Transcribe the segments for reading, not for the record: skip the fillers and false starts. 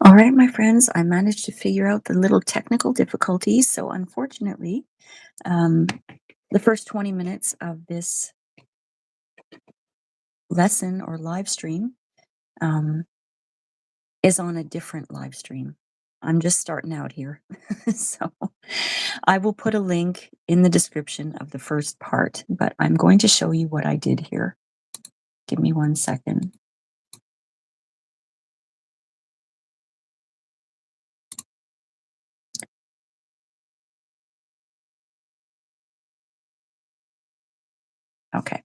All right, my friends, I managed to figure out the little technical difficulties. So, unfortunately, um, the first 20 minutes of this lesson or live stream um, is on a different live stream. I'm just starting out here. So, I will put a link in the description of the first part, but I'm going to show you what I did here. Give me 1 second. Okay.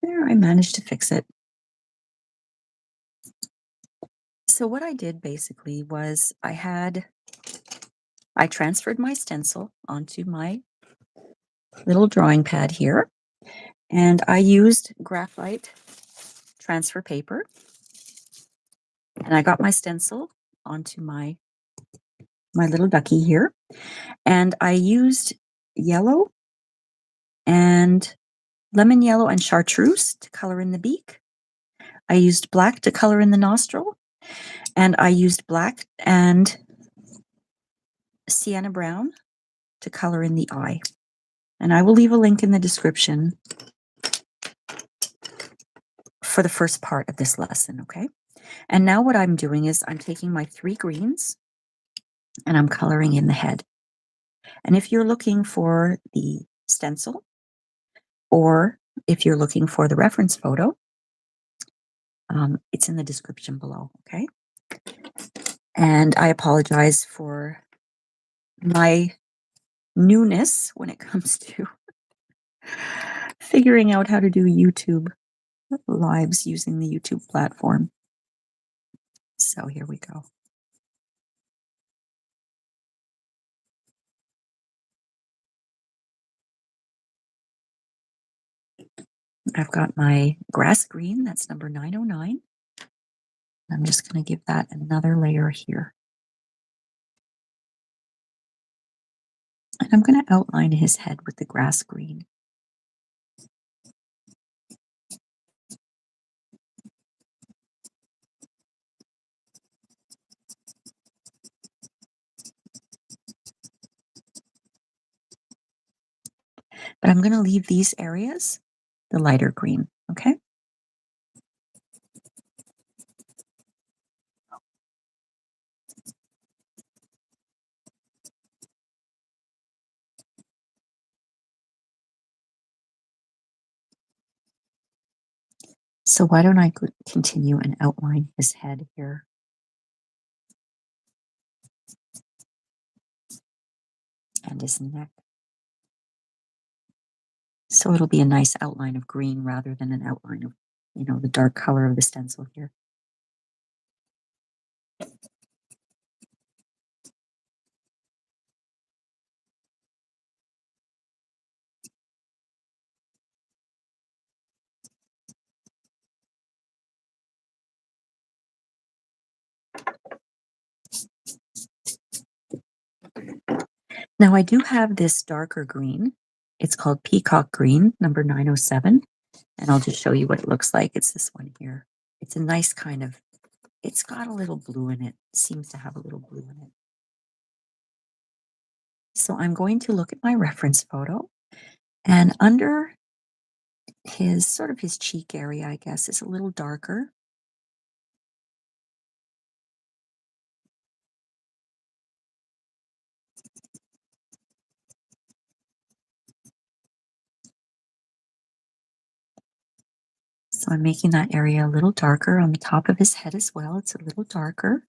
There, I managed to fix it. So, what I did basically was I transferred my stencil onto my little drawing pad here, and I used graphite transfer paper, and I got my stencil onto my little ducky here, and I used yellow and lemon yellow and chartreuse to color in the beak. I used black to color in the nostril, and I used black and Sienna Brown to color in the eye. And I will leave a link in the description for the first part of this lesson, okay? And now what I'm doing is I'm taking my 3 greens and I'm coloring in the head. And if you're looking for the stencil, or if you're looking for the reference photo, it's in the description below, okay? And I apologize for my newness when it comes to figuring out how to do YouTube lives using the YouTube platform. So here we go. I've got my grass green, that's number 909. I'm just going to give that another layer here. And I'm going to outline his head with the grass green. But I'm going to leave these areas the lighter green, okay? So why don't I continue and outline his head here? And his neck. So it'll be a nice outline of green rather than an outline of, the dark color of the stencil here. Now I do have this darker green. It's called Peacock Green, number 907. And I'll just show you what it looks like. It's this one here. It's a nice kind of, it's got a little blue in it. It seems to have a little blue in it. So I'm going to look at my reference photo, and under his sort of his cheek area, I guess, is a little darker. So I'm making that area a little darker on the top of his head as well. It's a little darker.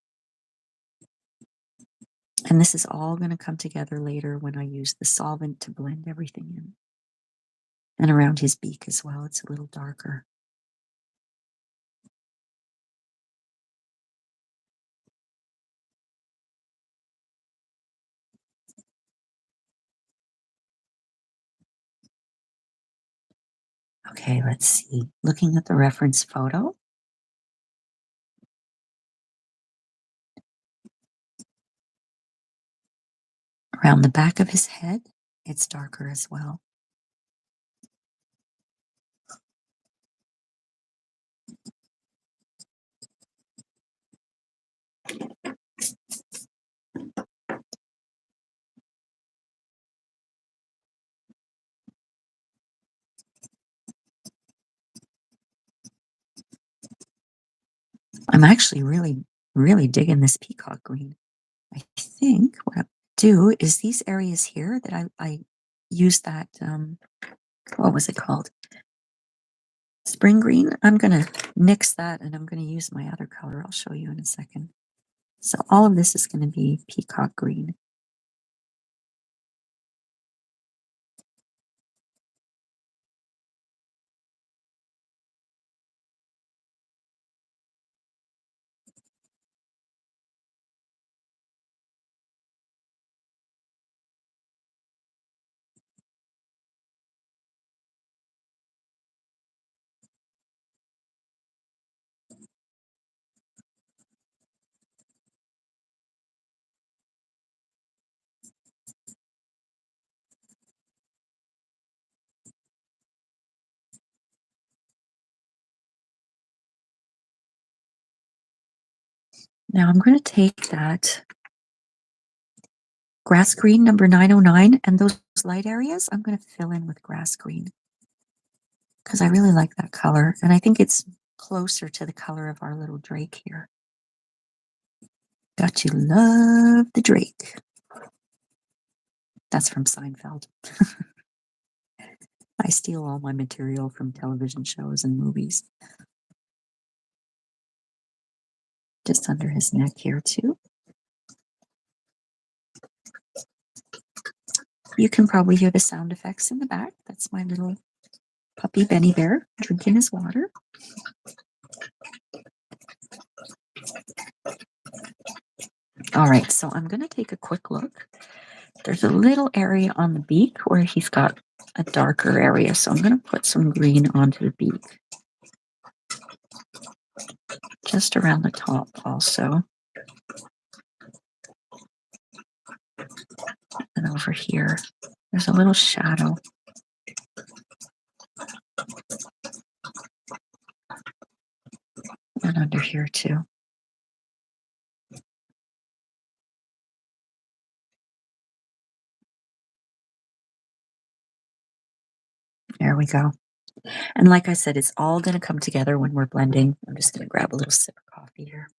And this is all going to come together later when I use the solvent to blend everything in. And around his beak as well, it's a little darker. Okay, let's see. Looking at the reference photo. Around the back of his head, it's darker as well. I'm actually really digging this peacock green. I think what I'll do is these areas here that I use that, what was it called? Spring green. I'm going to nix that and I'm going to use my other color. I'll show you in a second. So all of this is going to be peacock green. Now I'm going to take that grass green number 909 and those light areas, I'm going to fill in with grass green because I really like that color. And I think it's closer to the color of our little drake here. Got to love the drake. That's from Seinfeld. I steal all my material from television shows and movies. Just under his neck here too. You can probably hear the sound effects in the back. That's my little puppy Benny Bear drinking his water. All right, so I'm going to take a quick look. There's a little area on the beak where he's got a darker area, so I'm going to put some green onto the beak. Just around the top also. And over here, there's a little shadow. And under here too. There we go. And like I said, it's all going to come together when we're blending. I'm just going to grab a little sip of coffee here.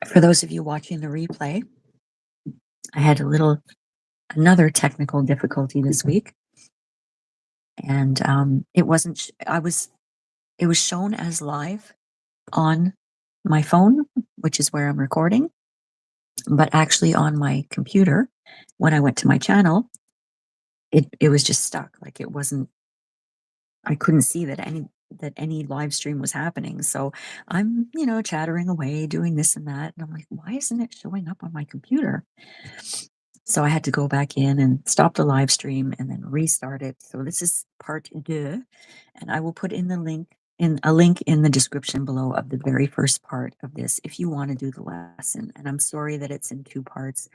For those of you watching the replay, I had another technical difficulty this week. And it wasn't, it was shown as live on my phone, which is where I'm recording, but actually on my computer, when I went to my channel, it was just stuck. Like it wasn't, I couldn't see that any live stream was happening. So I'm, chattering away, doing this and that. And I'm like, why isn't it showing up on my computer? So I had to go back in and stop the live stream and then restart it. So this is part deux, and I will put in a link in the description below of the very first part of this if you want to do the lesson. And I'm sorry that it's in two parts.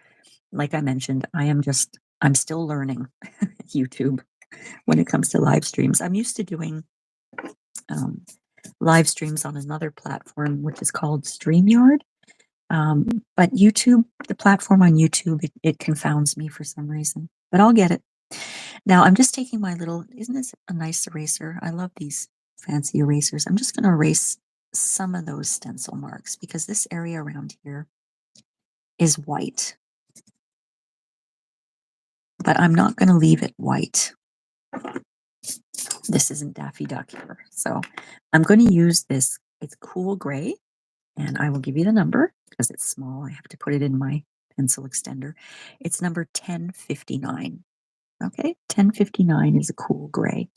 Like I mentioned, I'm still learning YouTube when it comes to live streams. I'm used to doing live streams on another platform, which is called StreamYard. But YouTube, the platform on YouTube, it confounds me for some reason, but I'll get it. Now I'm just taking isn't this a nice eraser? I love these fancy erasers. I'm just going to erase some of those stencil marks because this area around here is white, but I'm not going to leave it white. This isn't Daffy Duck here. So I'm going to use this. It's cool gray, and I will give you the number because it's small. I have to put it in my pencil extender. It's number 1059. Okay, 1059 is a cool gray.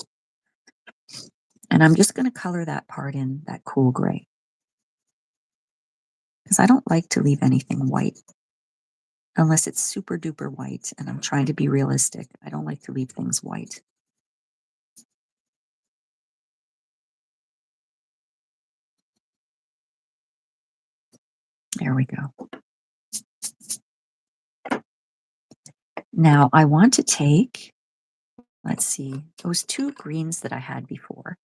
And I'm just going to color that part in that cool gray because I don't like to leave anything white unless it's super duper white and I'm trying to be realistic. I don't like to leave things white. There we go. Now I want to take, let's see, those two greens that I had before,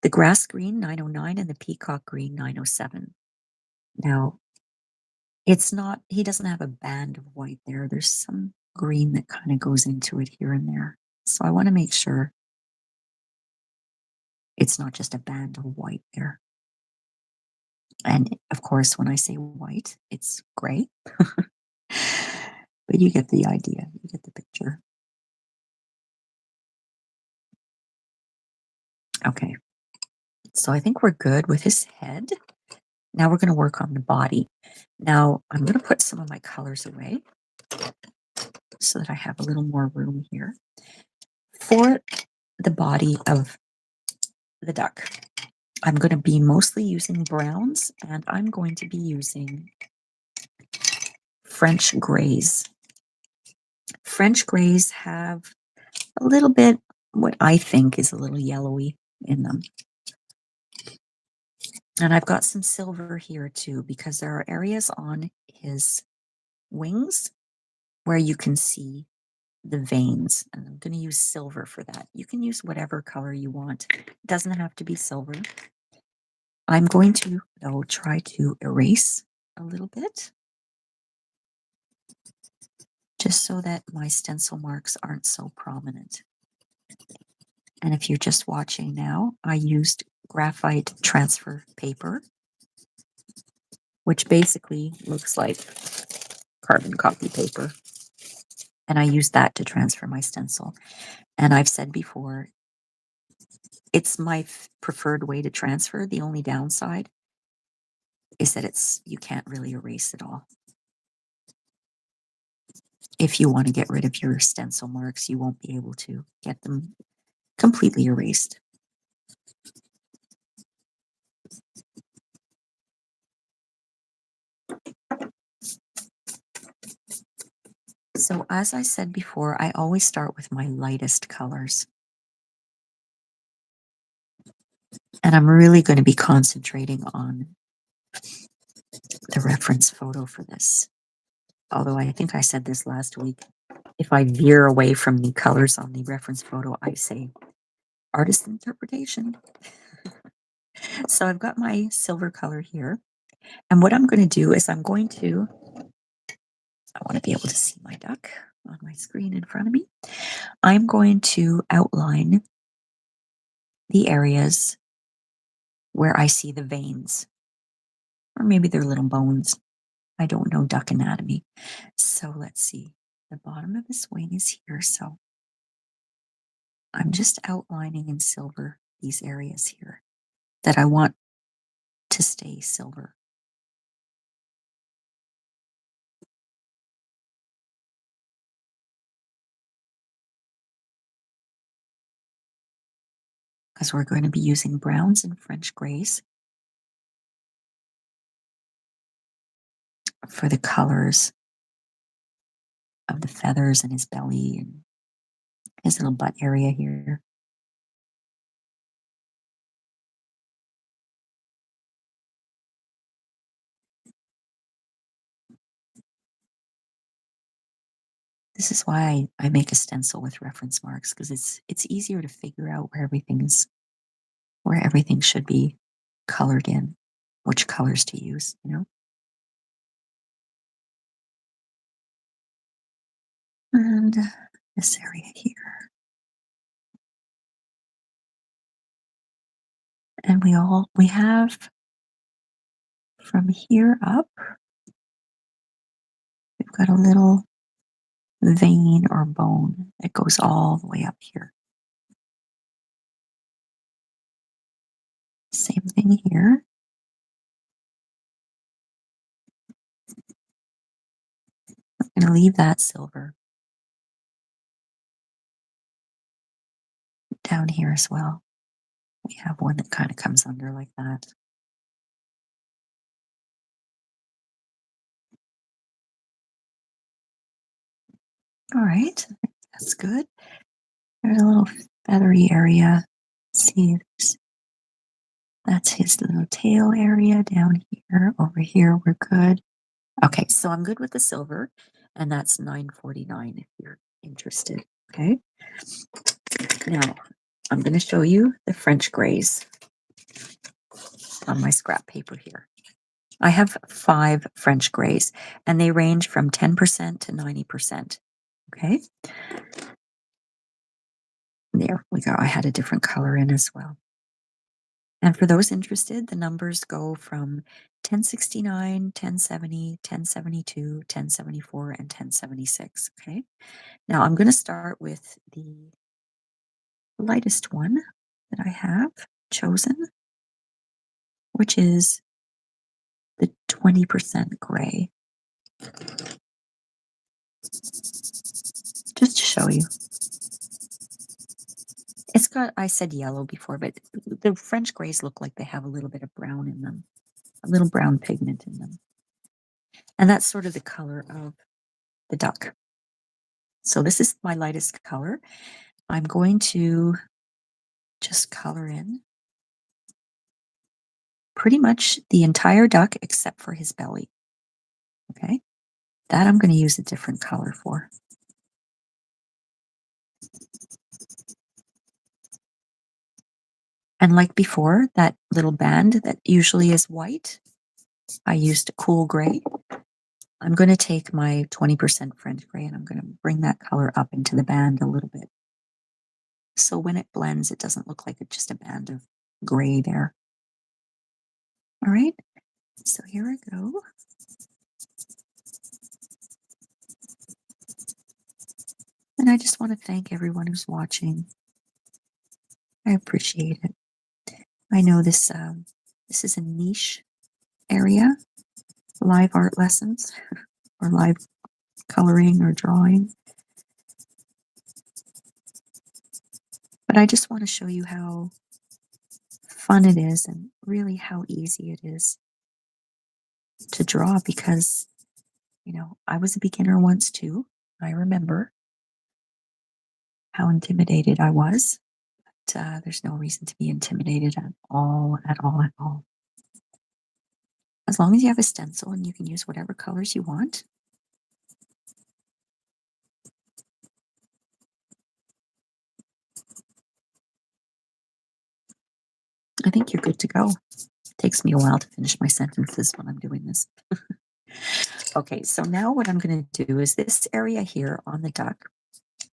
the grass green 909 and the peacock green 907. Now, he doesn't have a band of white there. There's some green that kind of goes into it here and there. So I want to make sure It's not just a band of white there. And of course, when I say white, it's gray. But you get the idea, you get the picture. Okay, so I think we're good with his head. Now we're going to work on the body. Now I'm going to put some of my colors away so that I have a little more room here. For the body of the duck, I'm going to be mostly using browns, and I'm going to be using French grays. French grays have a little bit what I think is a little yellowy in them. And I've got some silver here too, because there are areas on his wings where you can see the veins, and I'm going to use silver for that. You can use whatever color you want. It doesn't have to be silver. I'm going to, though, try to erase a little bit, just so that my stencil marks aren't so prominent. And if you're just watching now, I used graphite transfer paper, which basically looks like carbon copy paper. And I used that to transfer my stencil. And I've said before, it's my preferred way to transfer. The only downside is that you can't really erase it all. If you want to get rid of your stencil marks, you won't be able to get them completely erased. So as I said before, I always start with my lightest colors. And I'm really going to be concentrating on the reference photo for this. Although I think I said this last week, if I veer away from the colors on the reference photo, I say artist interpretation. So I've got my silver color here. And what I'm going to do is I want to be able to see my duck on my screen in front of me. I'm going to outline the areas where I see the veins, or maybe they're little bones. I don't know duck anatomy. So let's see. The bottom of his wing is here. So I'm just outlining in silver these areas here that I want to stay silver. Because we're going to be using browns and French grays for the colors of the feathers and his belly and his little butt area here. This is why I make a stencil with reference marks, because it's easier to figure out where everything should be colored in, which colors to use, you know? And this area here. And we have from here up, we've got a little vein or bone that goes all the way up here. Same thing here. I'm going to leave that silver down here as well. We have one that kind of comes under like that. All right, that's good. There's a little feathery area. See, that's his little tail area down here. Over here, we're good. Okay, so I'm good with the silver, and that's $9.49 if you're interested. Okay. Now, I'm going to show you the French grays on my scrap paper here. I have 5 French grays, and they range from 10% to 90%. Okay. There we go. I had a different color in as well. And for those interested, the numbers go from 1069, 1070, 1072, 1074, and 1076. Okay. Now I'm going to start with the lightest one that I have chosen, which is the 20% gray. Just to show you. It's got, I said yellow before, but the French grays look like they have a little bit of brown in them, a little brown pigment in them. And that's sort of the color of the duck. So this is my lightest color. I'm going to just color in pretty much the entire duck except for his belly. Okay, that I'm going to use a different color for. And like before, that little band that usually is white, I used a cool gray. I'm going to take my 20% French gray and I'm going to bring that color up into the band a little bit. So when it blends, it doesn't look like it's just a band of gray there. All right, so here I go. And I just want to thank everyone who's watching. I appreciate it. I know this is a niche area, live art lessons or live coloring or drawing. But I just want to show you how fun it is and really how easy it is to draw because, you know, I was a beginner once too. I remember how intimidated I was. But there's no reason to be intimidated at all, at all, at all. As long as you have a stencil and you can use whatever colors you want. I think you're good to go. It takes me a while to finish my sentences when I'm doing this. Okay, so now what I'm going to do is this area here on the duck.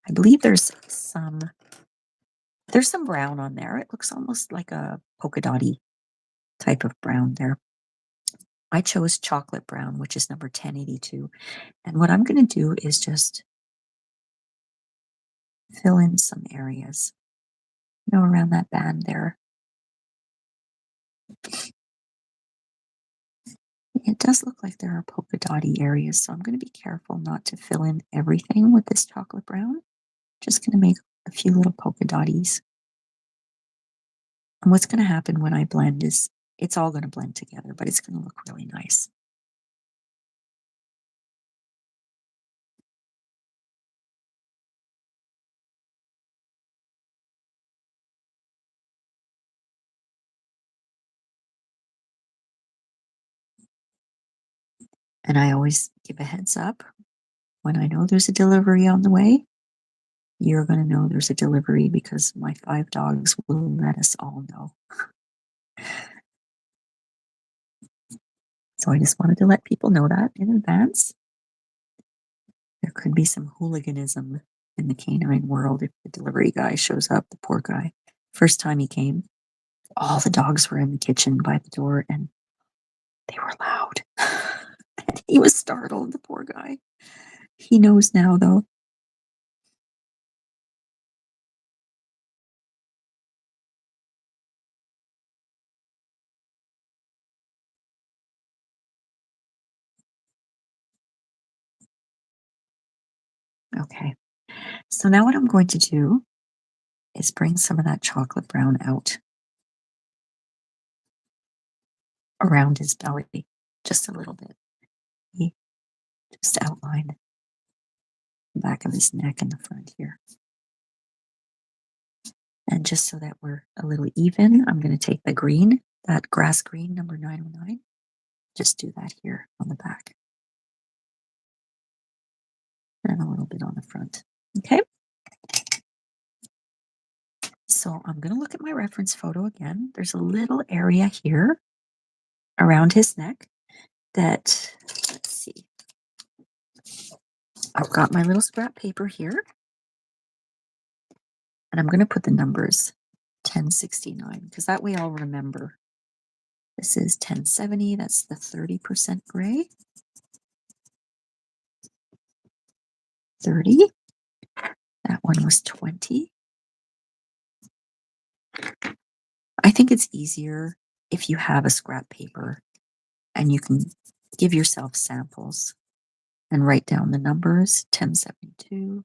I believe there's some brown on there. It looks almost like a polka dotty type of brown there. I chose chocolate brown, which is number 1082. And what I'm going to do is just fill in some areas, you know, around that band there. It does look like there are polka dotty areas, so I'm going to be careful not to fill in everything with this chocolate brown. Just going to make a few little polka dotties. And what's going to happen when I blend is it's all going to blend together, but it's going to look really nice. And I always give a heads up when I know there's a delivery on the way. You're going to know there's a delivery because my 5 dogs will let us all know. So I just wanted to let people know that in advance. There could be some hooliganism in the canine world if the delivery guy shows up, the poor guy. First time he came, all the dogs were in the kitchen by the door and they were loud. And he was startled, the poor guy. He knows now, though. Okay. So now what I'm going to do is bring some of that chocolate brown out around his belly, just a little bit. Just outline the back of his neck and the front here. And just so that we're a little even, I'm going to take the green, that grass green, number 909. Just do that here on the back. And a little bit on the front. Okay. So I'm going to look at my reference photo again. There's a little area here around his neck that, let's see. I've got my little scrap paper here. And I'm going to put the numbers 1069, because that way I'll remember. This is 1070, that's the 30% gray. 30. That one was 20. I think it's easier if you have a scrap paper and you can give yourself samples and write down the numbers. 1072,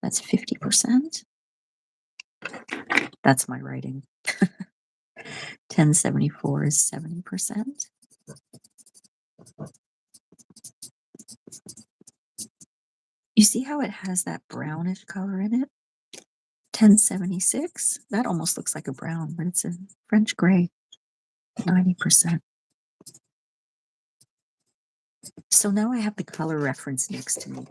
that's 50%. That's my writing. 1074 is 70%. You see how it has that brownish color in it? 1076, that almost looks like a brown, but it's a French gray, 90%. So now I have the color reference next to me,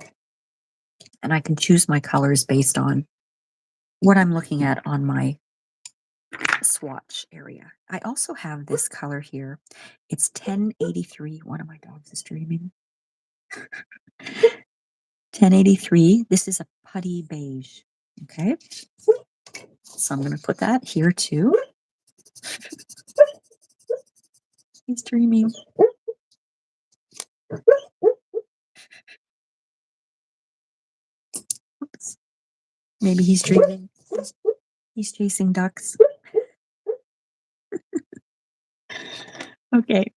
and I can choose my colors based on what I'm looking at on my swatch area. I also have this color here. It's 1083. One of my dogs is dreaming. 1083. This is a putty beige. Okay. So I'm going to put that here too. He's dreaming. Oops. Maybe he's dreaming. He's chasing ducks. Okay.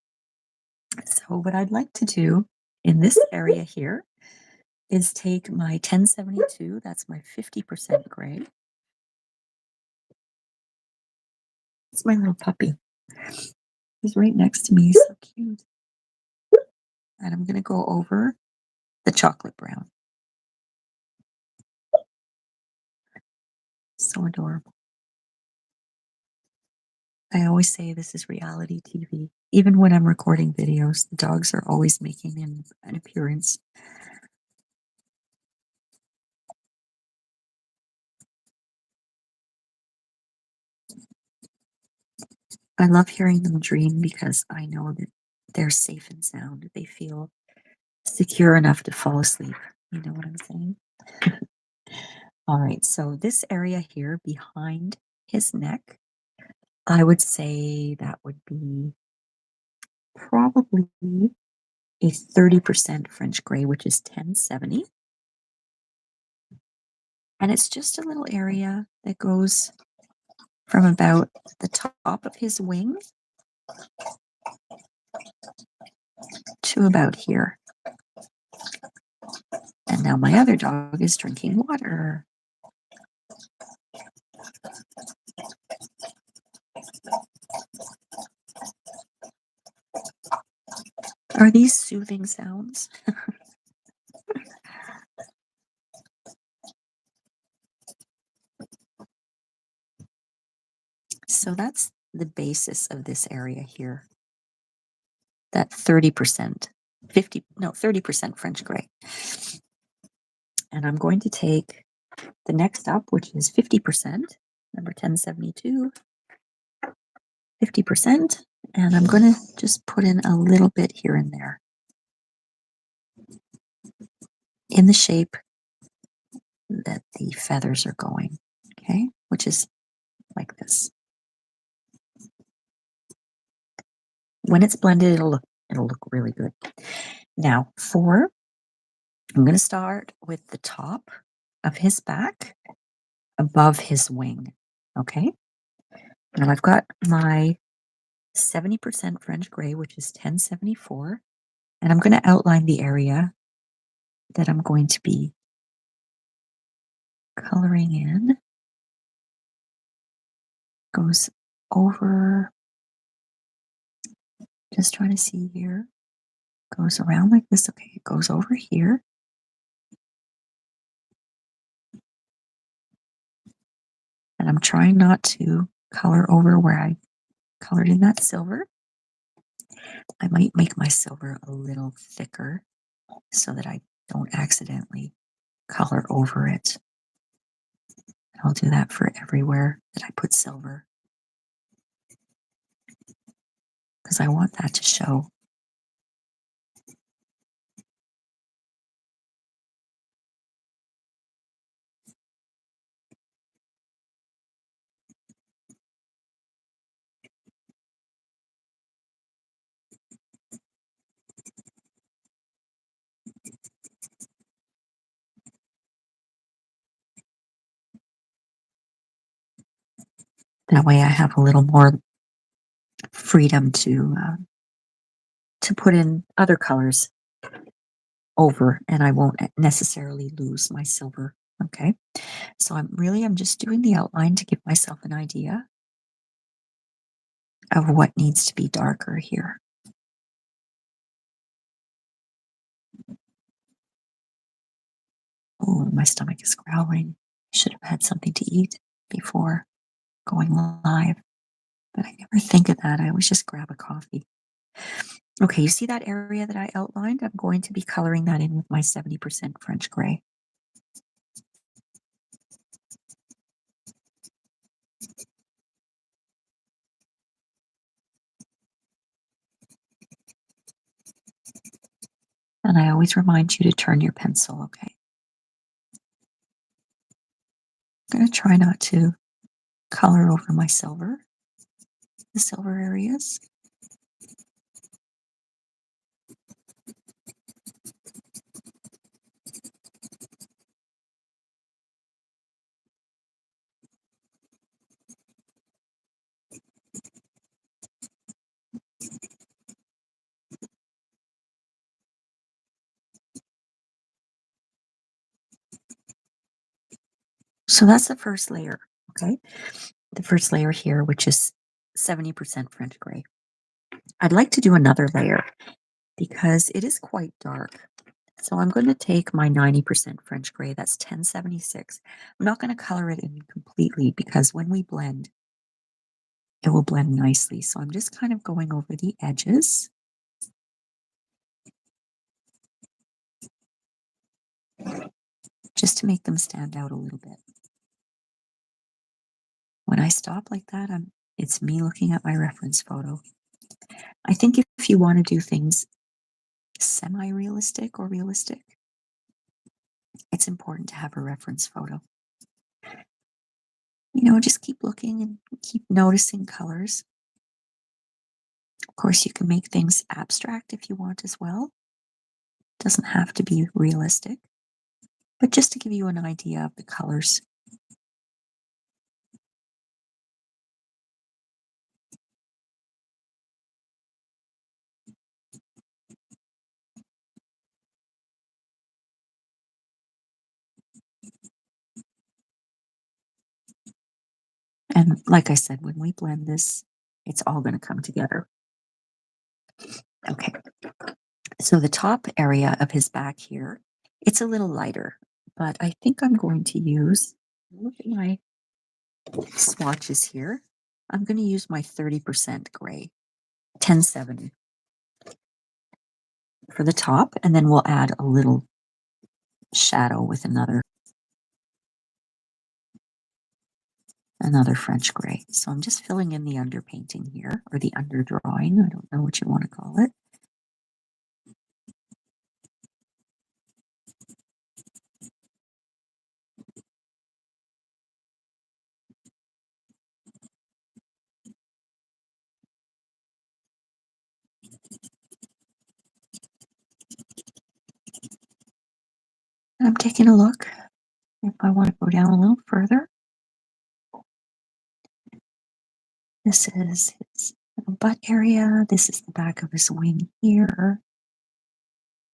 So what I'd like to do in this area here is take my 1072, that's my 50% gray. It's my little puppy. He's right next to me. He's so cute. And I'm going to go over the chocolate brown. So adorable. I always say this is reality TV. Even when I'm recording videos, the dogs are always making an appearance. I love hearing them dream because I know that they're safe and sound. They feel secure enough to fall asleep. You know what I'm saying? All right, so this area here behind his neck, I would say that would be probably a 30% French gray, which is 1070. And it's just a little area that goes from about the top of his wing to about here. And now my other dog is drinking water. Are these soothing sounds? So that's the basis of this area here. That 30%, 30% French gray. And I'm going to take the next up, which is 50%, number 1072, 50%, and I'm going to just put in a little bit here and there in the shape that the feathers are going, okay, which is like this. When it's blended, it'll look really good. Now, I'm going to start with the top of his back above his wing, okay? Now I've got my 70% French gray, which is 1074, and I'm going to outline the area that I'm going to be coloring in. Goes over, just trying to see here, goes around like this. Okay, it goes over here. And I'm trying not to color over where I colored in that silver. I might make my silver a little thicker so that I don't accidentally color over it. I'll do that for everywhere that I put silver, because I want that to show. That way I have a little more freedom to put in other colors over, and I won't necessarily lose my silver. Okay, so I'm just doing the outline to give myself an idea of what needs to be darker here. Oh, my stomach is growling. I should have had something to eat before going live, but I never think of that. I always just grab a coffee. Okay, you see that area that I outlined? I'm going to be coloring that in with my 70% French gray. And I always remind you to turn your pencil, okay? I'm going to try not to color over my silver, the silver areas. So that's the first layer, okay? The first layer here, which is 70% French gray. I'd like to do another layer because it is quite dark. So I'm going to take my 90% French gray, that's 1076. I'm not going to color it in completely because when we blend, it will blend nicely. So I'm just kind of going over the edges. Just to make them stand out a little bit. When I stop like that, it's me looking at my reference photo. I think if you want to do things semi-realistic or realistic, it's important to have a reference photo. Just keep looking and keep noticing colors. Of course, you can make things abstract if you want as well. It doesn't have to be realistic, but just to give you an idea of the colors. And like I said, when we blend this, it's all going to come together. Okay. So the top area of his back here, it's a little lighter, but I think I'm going to use, look at my swatches here. I'm going to use my 30% gray, 1070 for the top, and then we'll add a little shadow with another French gray. So I'm just filling in the underpainting here, or the underdrawing. I don't know what you want to call it. And I'm taking a look if I want to go down a little further. This is his butt area. This is the back of his wing here.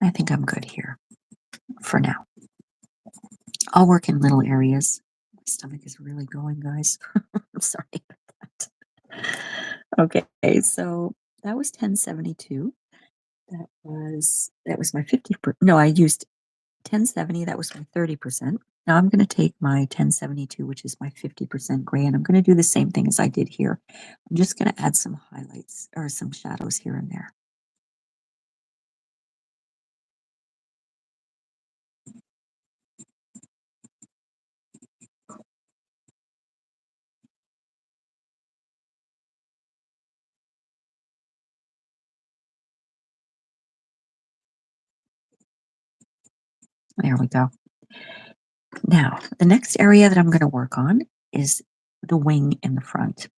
I think I'm good here for now. I'll work in little areas. My stomach is really going, guys. I'm sorry about that. Okay, so that was 1072. That was my 50. No, I used 1070. That was my 30%. Now I'm going to take my 1072, which is my 50% gray, and I'm going to do the same thing as I did here. I'm just going to add some highlights or some shadows here and there. There we go. Now, the next area that I'm going to work on is the wing in the front.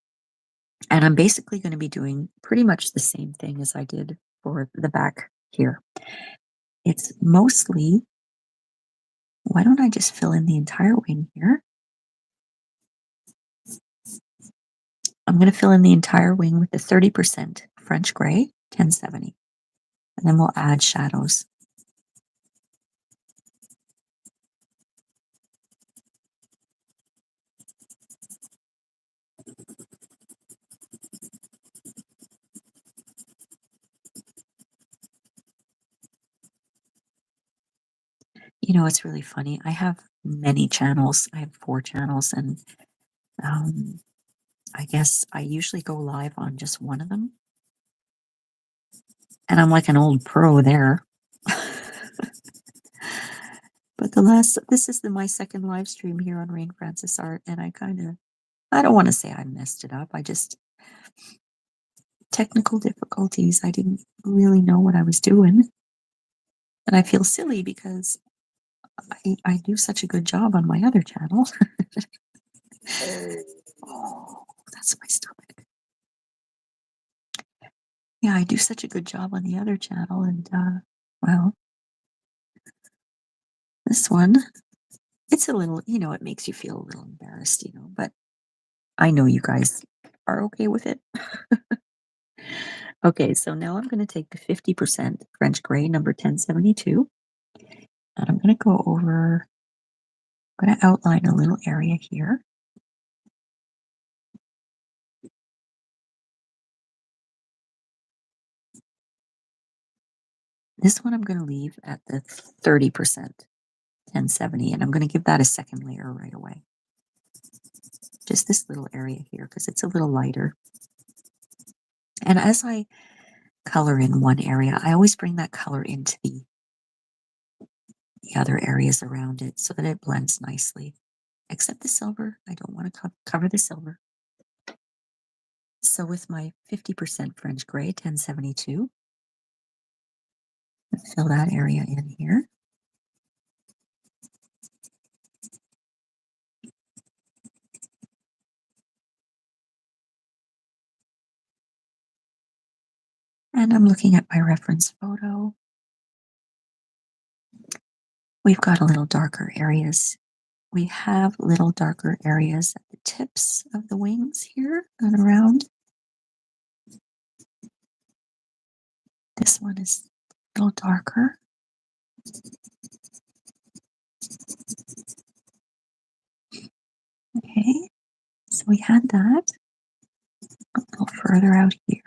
And I'm basically going to be doing pretty much the same thing as I did for the back here. It's mostly, why don't I just fill in the entire wing here? I'm going to fill in the entire wing with the 30% French gray, 1070. And then we'll add shadows. You know, it's really funny. I have many channels. I have 4 channels, and I guess I usually go live on just one of them. And I'm like an old pro there. But this is my second live stream here on Rain Francis Art, and I don't want to say I messed it up. I just, technical difficulties. I didn't really know what I was doing. And I feel silly because I do such a good job on my other channel. Oh, that's my stomach. Yeah, I do such a good job on the other channel, and well, this one, it's a little, it makes you feel a little embarrassed, but I know you guys are okay with it. Okay, so now I'm going to take the 50% French gray, number 1072, and I'm going to go over, I'm going to outline a little area here. This one I'm going to leave at the 30%, 1070, and I'm going to give that a second layer right away. Just this little area here, because it's a little lighter. And as I color in one area, I always bring that color into the other areas around it so that it blends nicely. Except the silver, I don't want to cover the silver. So with my 50% French gray, 1072, fill that area in here. And I'm looking at my reference photo. We've got a little darker areas. We have little darker areas at the tips of the wings here and around. This one is a little darker. Okay, so we had that a little further out here.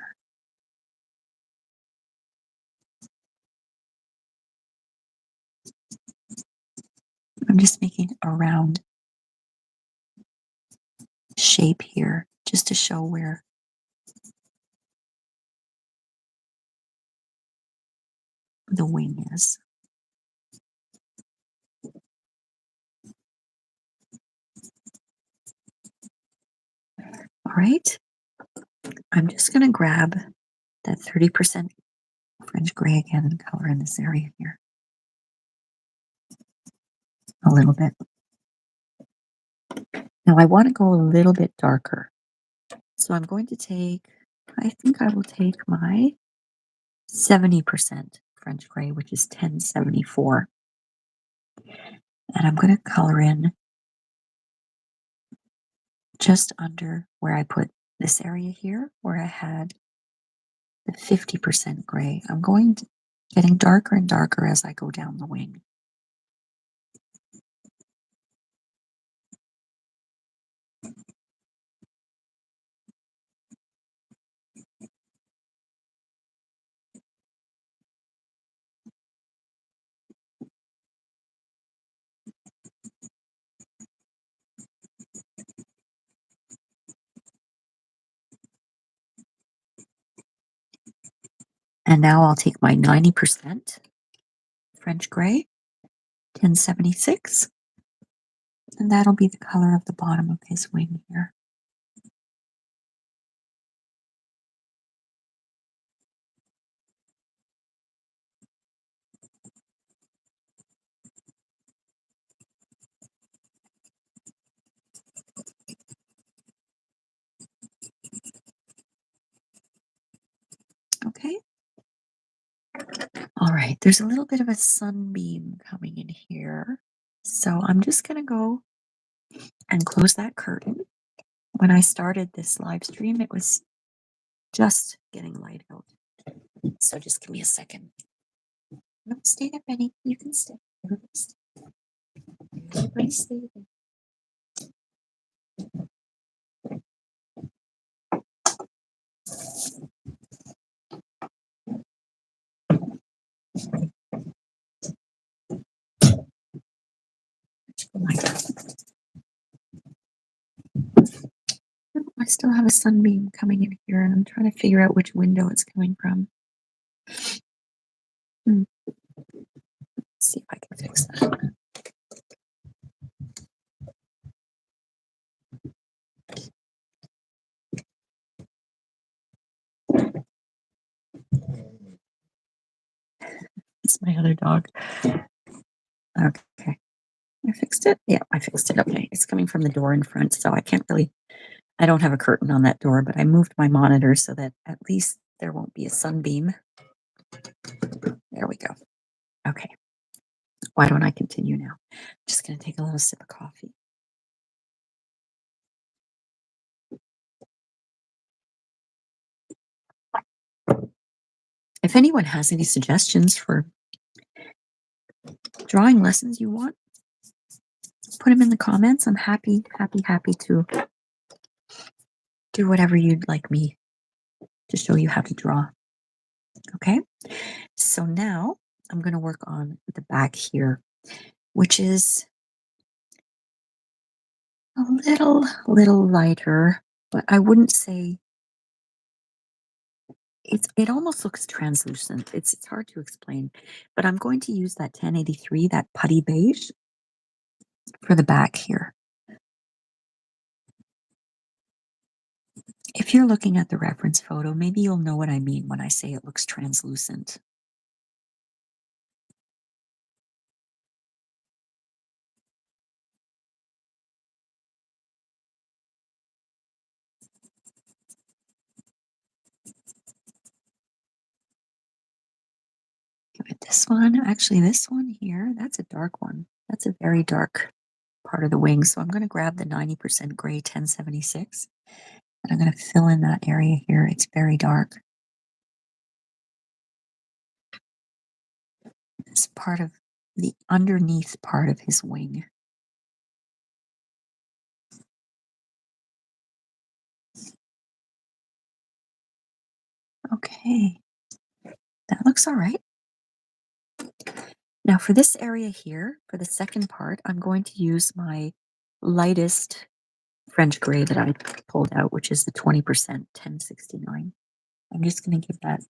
I'm just making a round shape here just to show where the wing is. All right, I'm just going to grab that 30% French gray again and color in this area here a little bit. Now I want to go a little bit darker. So I'm going to take, I think I will take my 70% French gray, which is 1074. And I'm going to color in just under where I put this area here, where I had the 50% gray. I'm getting darker and darker as I go down the wing. And now I'll take my 90% French gray, 1076, and that'll be the color of the bottom of his wing here. Okay. All right, there's a little bit of a sunbeam coming in here. So I'm just going to go and close that curtain. When I started this live stream, it was just getting light out. So just give me a second. No, stay there, Benny. You can stay. Everybody stay. Everybody stay there. I still have a sunbeam coming in here, and I'm trying to figure out which window it's coming from. Let's see if I can fix that. It's my other dog. Okay. I fixed it? Yeah, I fixed it. Okay. It's coming from the door in front, so I can't really, I don't have a curtain on that door, but I moved my monitor so that at least there won't be a sunbeam. There we go. Okay. Why don't I continue now? Just going to take a little sip of coffee. If anyone has any suggestions for drawing lessons you want, put them in the comments. I'm happy to do whatever you'd like me to show you how to draw. Okay, so now I'm going to work on the back here, which is a little lighter, but I wouldn't say it almost looks translucent. It's hard to explain, but I'm going to use that 1083, that Putty Beige, for the back here. If you're looking at the reference photo, maybe you'll know what I mean when I say it looks translucent. Give it this one. Actually, this one here, that's a dark one. That's a very dark part of the wing. So I'm going to grab the 90% gray 1076, and I'm going to fill in that area here. It's very dark. It's part of the underneath part of his wing. Okay, that looks all right. Now for this area here, for the second part, I'm going to use my lightest French gray that I pulled out, which is the 20% 1069. I'm just going to give that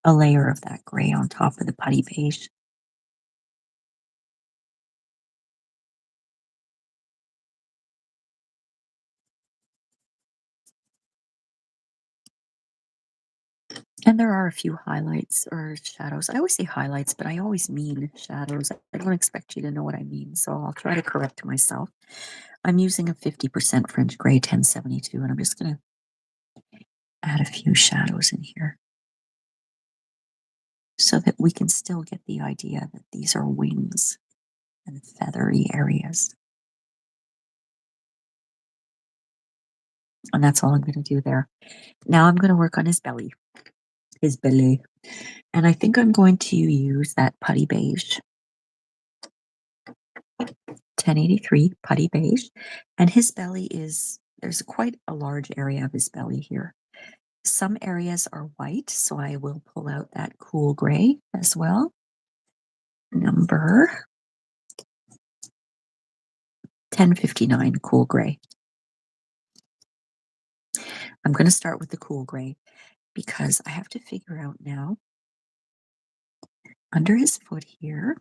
a layer of that gray on top of the Putty Beige. And there are a few highlights or shadows. I always say highlights, but I always mean shadows. I don't expect you to know what I mean, so I'll try to correct myself. I'm using a 50% French gray 1072, and I'm just going to add a few shadows in here so that we can still get the idea that these are wings and feathery areas. And that's all I'm going to do there. Now I'm going to work on his belly. And I think I'm going to use that Putty Beige 1083 Putty Beige. And his belly is, there's quite a large area of his belly here. Some areas are white, so I will pull out that cool gray as well. Number 1059 cool gray. I'm going to start with the cool gray because I have to figure out now, under his foot here,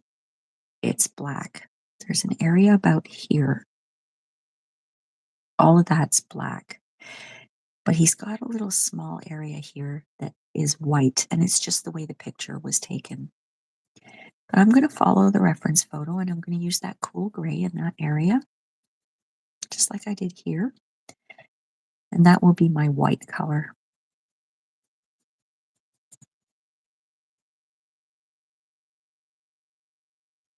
it's black. There's an area about here. All of that's black. But he's got a little small area here that is white, and it's just the way the picture was taken. But I'm going to follow the reference photo, and I'm going to use that cool gray in that area, just like I did here. And that will be my white color.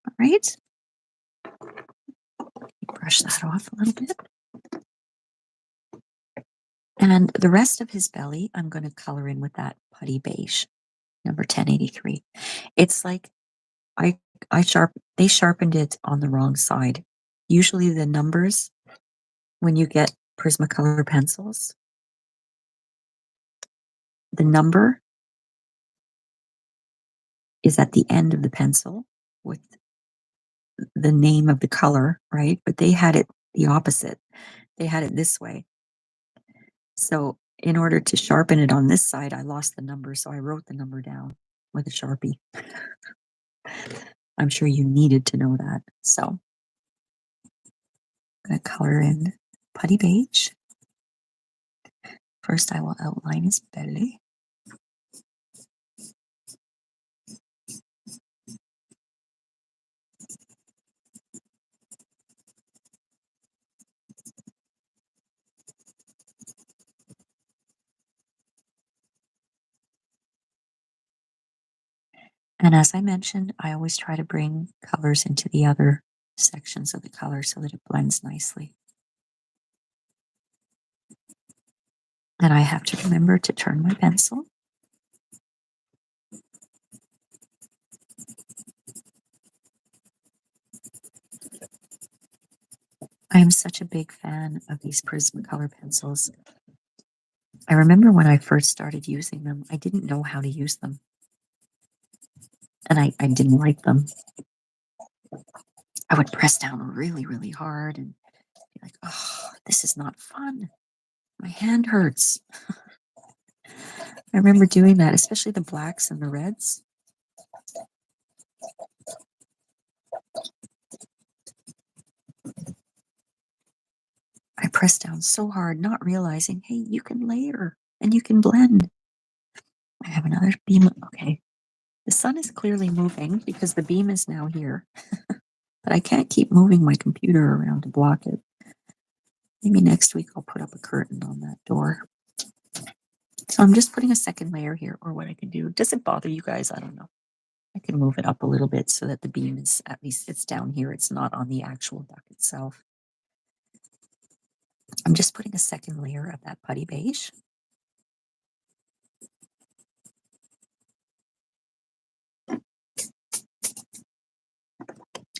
All right. Brush that off a little bit. And the rest of his belly, I'm going to color in with that Putty Beige, number 1083. It's like I they sharpened it on the wrong side. Usually the numbers, when you get Prismacolor pencils, the number is at the end of the pencil with the name of the color, right? But they had it the opposite. They had it this way. So in order to sharpen it on this side, I lost the number, so I wrote the number down with a Sharpie. I'm sure you needed to know that. So I'm going to color in Putty Beige. First, I will outline his belly. And as I mentioned, I always try to bring colors into the other sections of the color so that it blends nicely. And I have to remember to turn my pencil. I am such a big fan of these Prismacolor pencils. I remember when I first started using them, I didn't know how to use them. And I didn't like them. I would press down really, really hard and be like, oh, this is not fun. My hand hurts. I remember doing that, especially the blacks and the reds. I pressed down so hard, not realizing, hey, you can layer and you can blend. I have another beam. Okay. The sun is clearly moving because the beam is now here. But I can't keep moving my computer around to block it. Maybe next week I'll put up a curtain on that door. So I'm just putting a second layer here, or what I can do. Does it bother you guys? I don't know. I can move it up a little bit so that the beam is, at least it's down here. It's not on the actual duck itself. I'm just putting a second layer of that Putty Beige.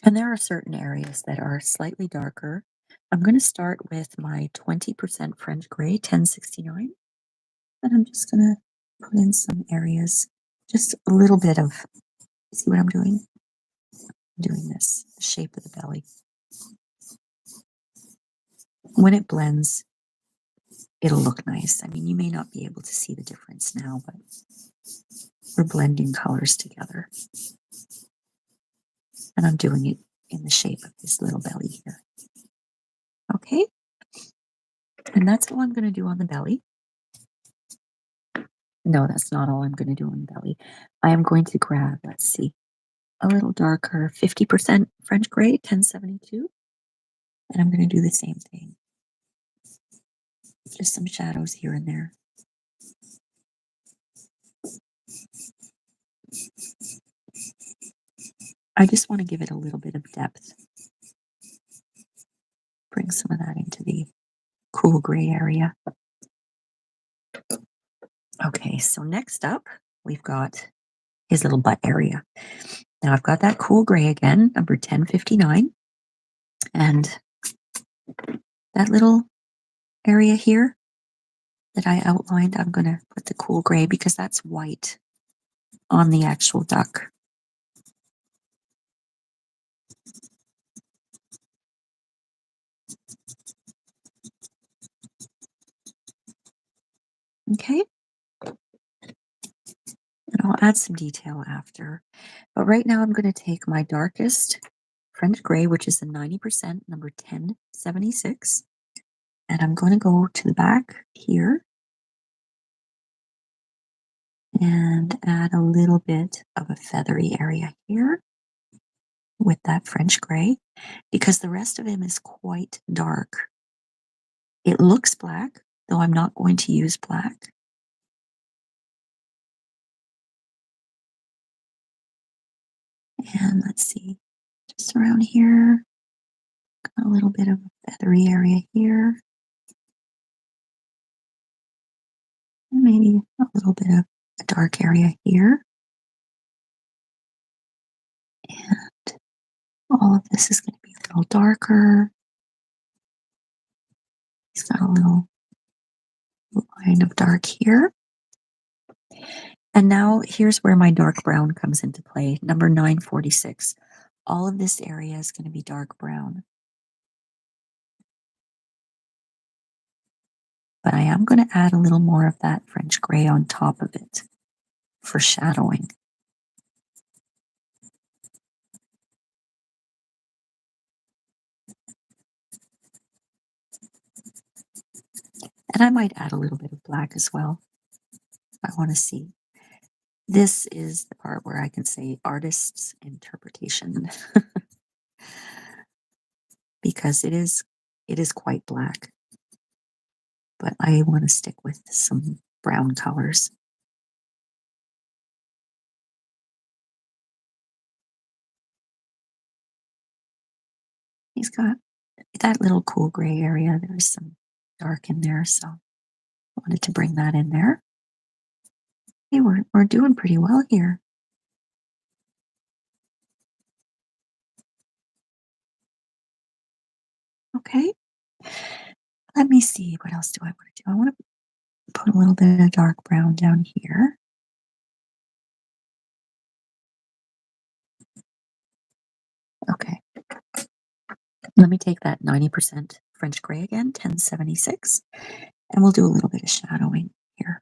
And there are certain areas that are slightly darker. I'm going to start with my 20% French Gray 1069. And I'm just going to put in some areas, just a little bit of, see what I'm doing? I'm doing this, the shape of the belly. When it blends, it'll look nice. I mean, you may not be able to see the difference now, but we're blending colors together. And I'm doing it in the shape of this little belly here. Okay? And that's all I'm going to do on the belly. No, that's not all I'm going to do on the belly. I am going to grab, let's see, a little darker 50% French Gray 1072. And I'm going to do the same thing. Just some shadows here and there. I just want to give it a little bit of depth. Bring some of that into the cool gray area. Okay, so next up, we've got his little butt area. Now I've got that cool gray again, number 1059. And that little area here that I outlined, I'm going to put the cool gray because that's white on the actual duck. Okay. And I'll add some detail after. But right now I'm going to take my darkest French gray, which is the 90%, number 1076. And I'm going to go to the back here and add a little bit of a feathery area here with that French gray, because the rest of him is quite dark. It looks black, though I'm not going to use black. And let's see, just around here, got a little bit of a feathery area here. maybe a little bit of a dark area here. And all of this is going to be a little darker. He's got a little line of dark here. And now here's where my dark brown comes into play, number 946. All of this area is going to be dark brown. But I am going to add a little more of that French gray on top of it for shadowing. And I might add a little bit of black as well. I want to see. This is the part where I can say artist's interpretation. Because it is quite black. But I want to stick with some brown colors. He's got that little cool gray area. There's some dark in there, so I wanted to bring that in there. Hey, we're doing pretty well here. Okay. Let me see. What else do I want to do? I want to put a little bit of dark brown down here. Okay. Let me take that 90% French gray again, 1076, and we'll do a little bit of shadowing here.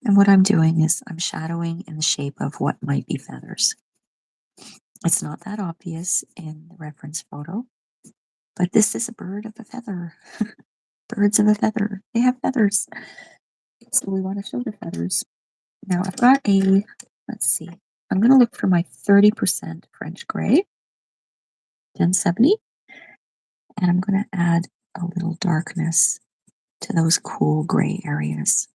And what I'm doing is I'm shadowing in the shape of what might be feathers. It's not that obvious in the reference photo, but this is a bird of a feather. Birds of a feather. They have feathers. So we want to show the feathers. Now I've got let's see, I'm going to look for my 30% French gray, 1070, and I'm going to add a little darkness to those cool gray areas.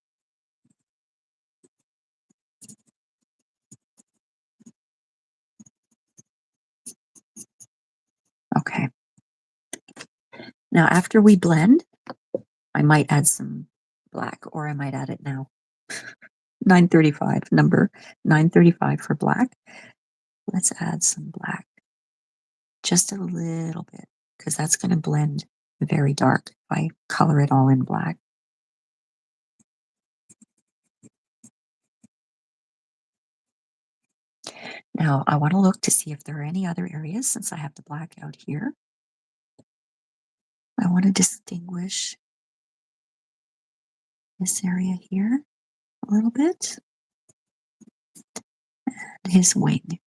Okay. Now after we blend, I might add some black, or I might add it now. 935, number 935 for black. Let's add some black. Just a little bit, because that's going to blend very dark if I color it all in black. Now I want to look to see if there are any other areas, since I have the black out here. I want to distinguish this area here a little bit, and his wing.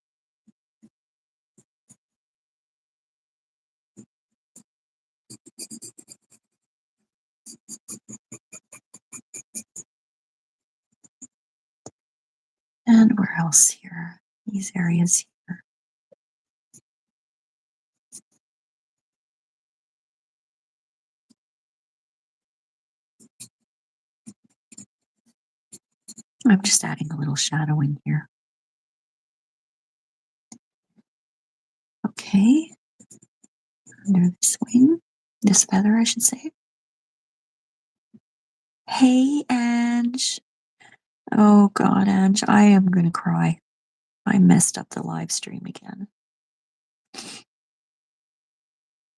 And where else here? These areas here. I'm just adding a little shadowing here. Okay. Under this wing, this feather, I should say. Hey, Ange. Oh, God, Ange, I am going to cry. I messed up the live stream again.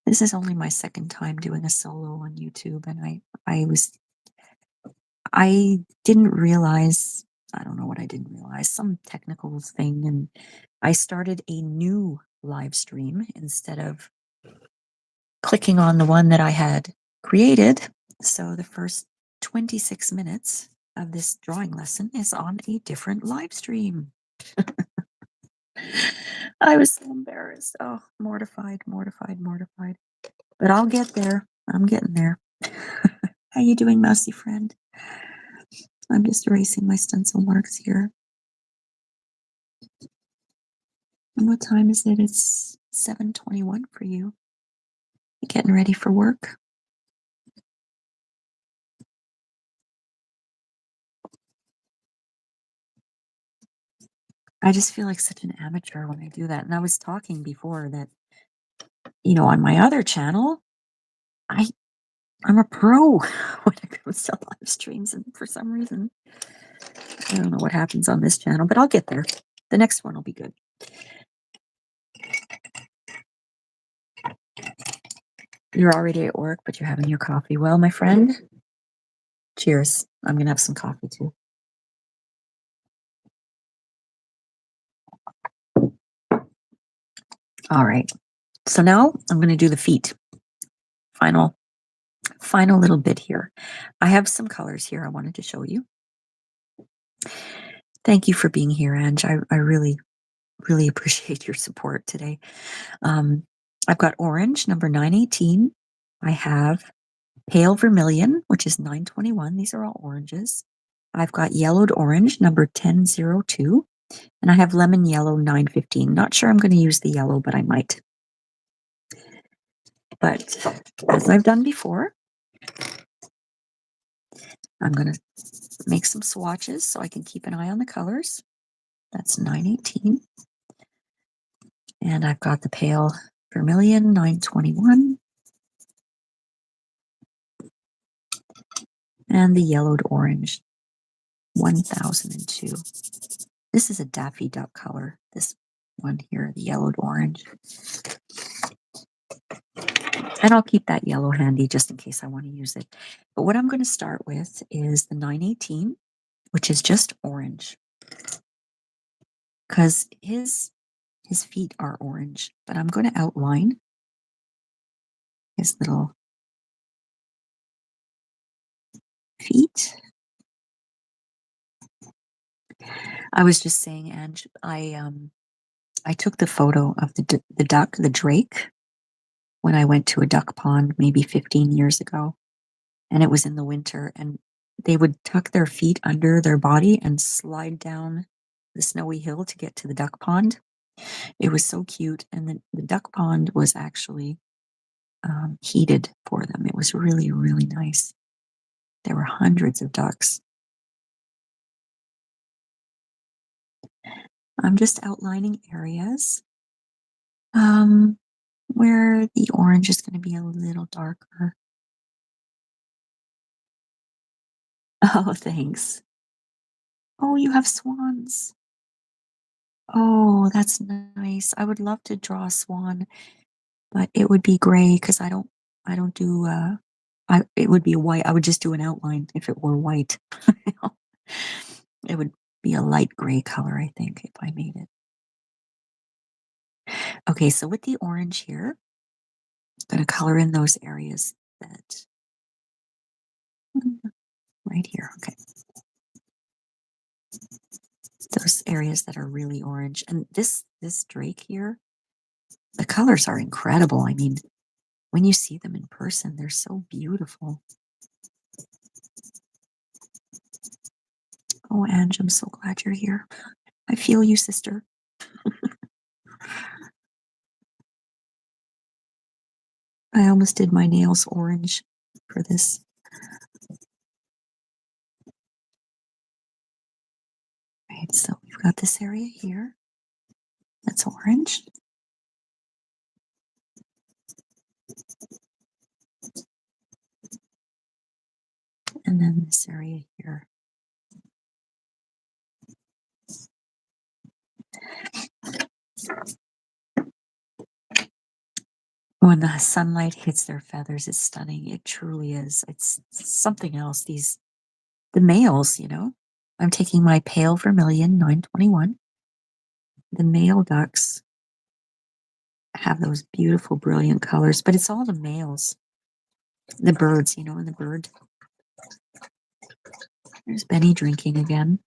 This is only my second time doing a solo on YouTube, and I didn't realize, I don't know what I didn't realize, some technical thing, and I started a new live stream instead of clicking on the one that I had created. So the first 26 minutes of this drawing lesson is on a different live stream. I was so embarrassed. Oh, mortified, mortified, mortified. But I'll get there. I'm getting there. How you doing, mousy friend? I'm just erasing my stencil marks here. And what time is it? It's 7:21 for you. You getting ready for work? I just feel like such an amateur when I do that. And I was talking before that on my other channel, I'm a pro when it comes to live streams, and for some reason, I don't know what happens on this channel, but I'll get there. The next one will be good. You're already at work, but you're having your coffee. Well, my friend, cheers. I'm going to have some coffee too. All right. So now I'm going to do the feet. Final little bit here. I have some colors here I wanted to show you. Thank you for being here, Ange. I really, really appreciate your support today. I've got orange, number 918. I have pale vermilion, which is 921. These are all oranges. I've got yellowed orange, number 1002. And I have lemon yellow, 915. Not sure I'm going to use the yellow, but I might. But as I've done before, I'm going to make some swatches so I can keep an eye on the colors. That's 918. And I've got the pale vermilion, 921. And the yellowed orange, 1002. This is a Daffy Duck color, this one here, the yellowed orange. And I'll keep that yellow handy just in case I want to use it. But what I'm going to start with is the 918, which is just orange. Because his feet are orange, but I'm going to outline his little feet. I was just saying, Ange, I took the photo of the duck, the drake, when I went to a duck pond maybe 15 years ago, and it was in the winter, and they would tuck their feet under their body and slide down the snowy hill to get to the duck pond. It was so cute, and the duck pond was actually heated for them. It was really, really nice. There were hundreds of ducks. I'm just outlining areas where the orange is going to be a little darker. Oh, thanks. Oh, you have swans. Oh, that's nice. I would love to draw a swan, but it would be gray because I don't do it would be white. I would just do an outline if it were white. It would be a light gray color, I think, if I made it. Okay, so with the orange here, I'm going to color in those areas that right here. Okay. Those areas that are really orange. And this drake here, the colors are incredible. I mean, when you see them in person, they're so beautiful. Oh, Ange, I'm so glad you're here. I feel you, sister. I almost did my nails orange for this. Right, so we've got this area here that's orange. And then this area here. When the sunlight hits their feathers, it's stunning. It truly is. It's something else. The males, I'm taking my pale vermilion 921. The male ducks have those beautiful, brilliant colors, but it's all the males. The birds, and the bird. There's Benny drinking again.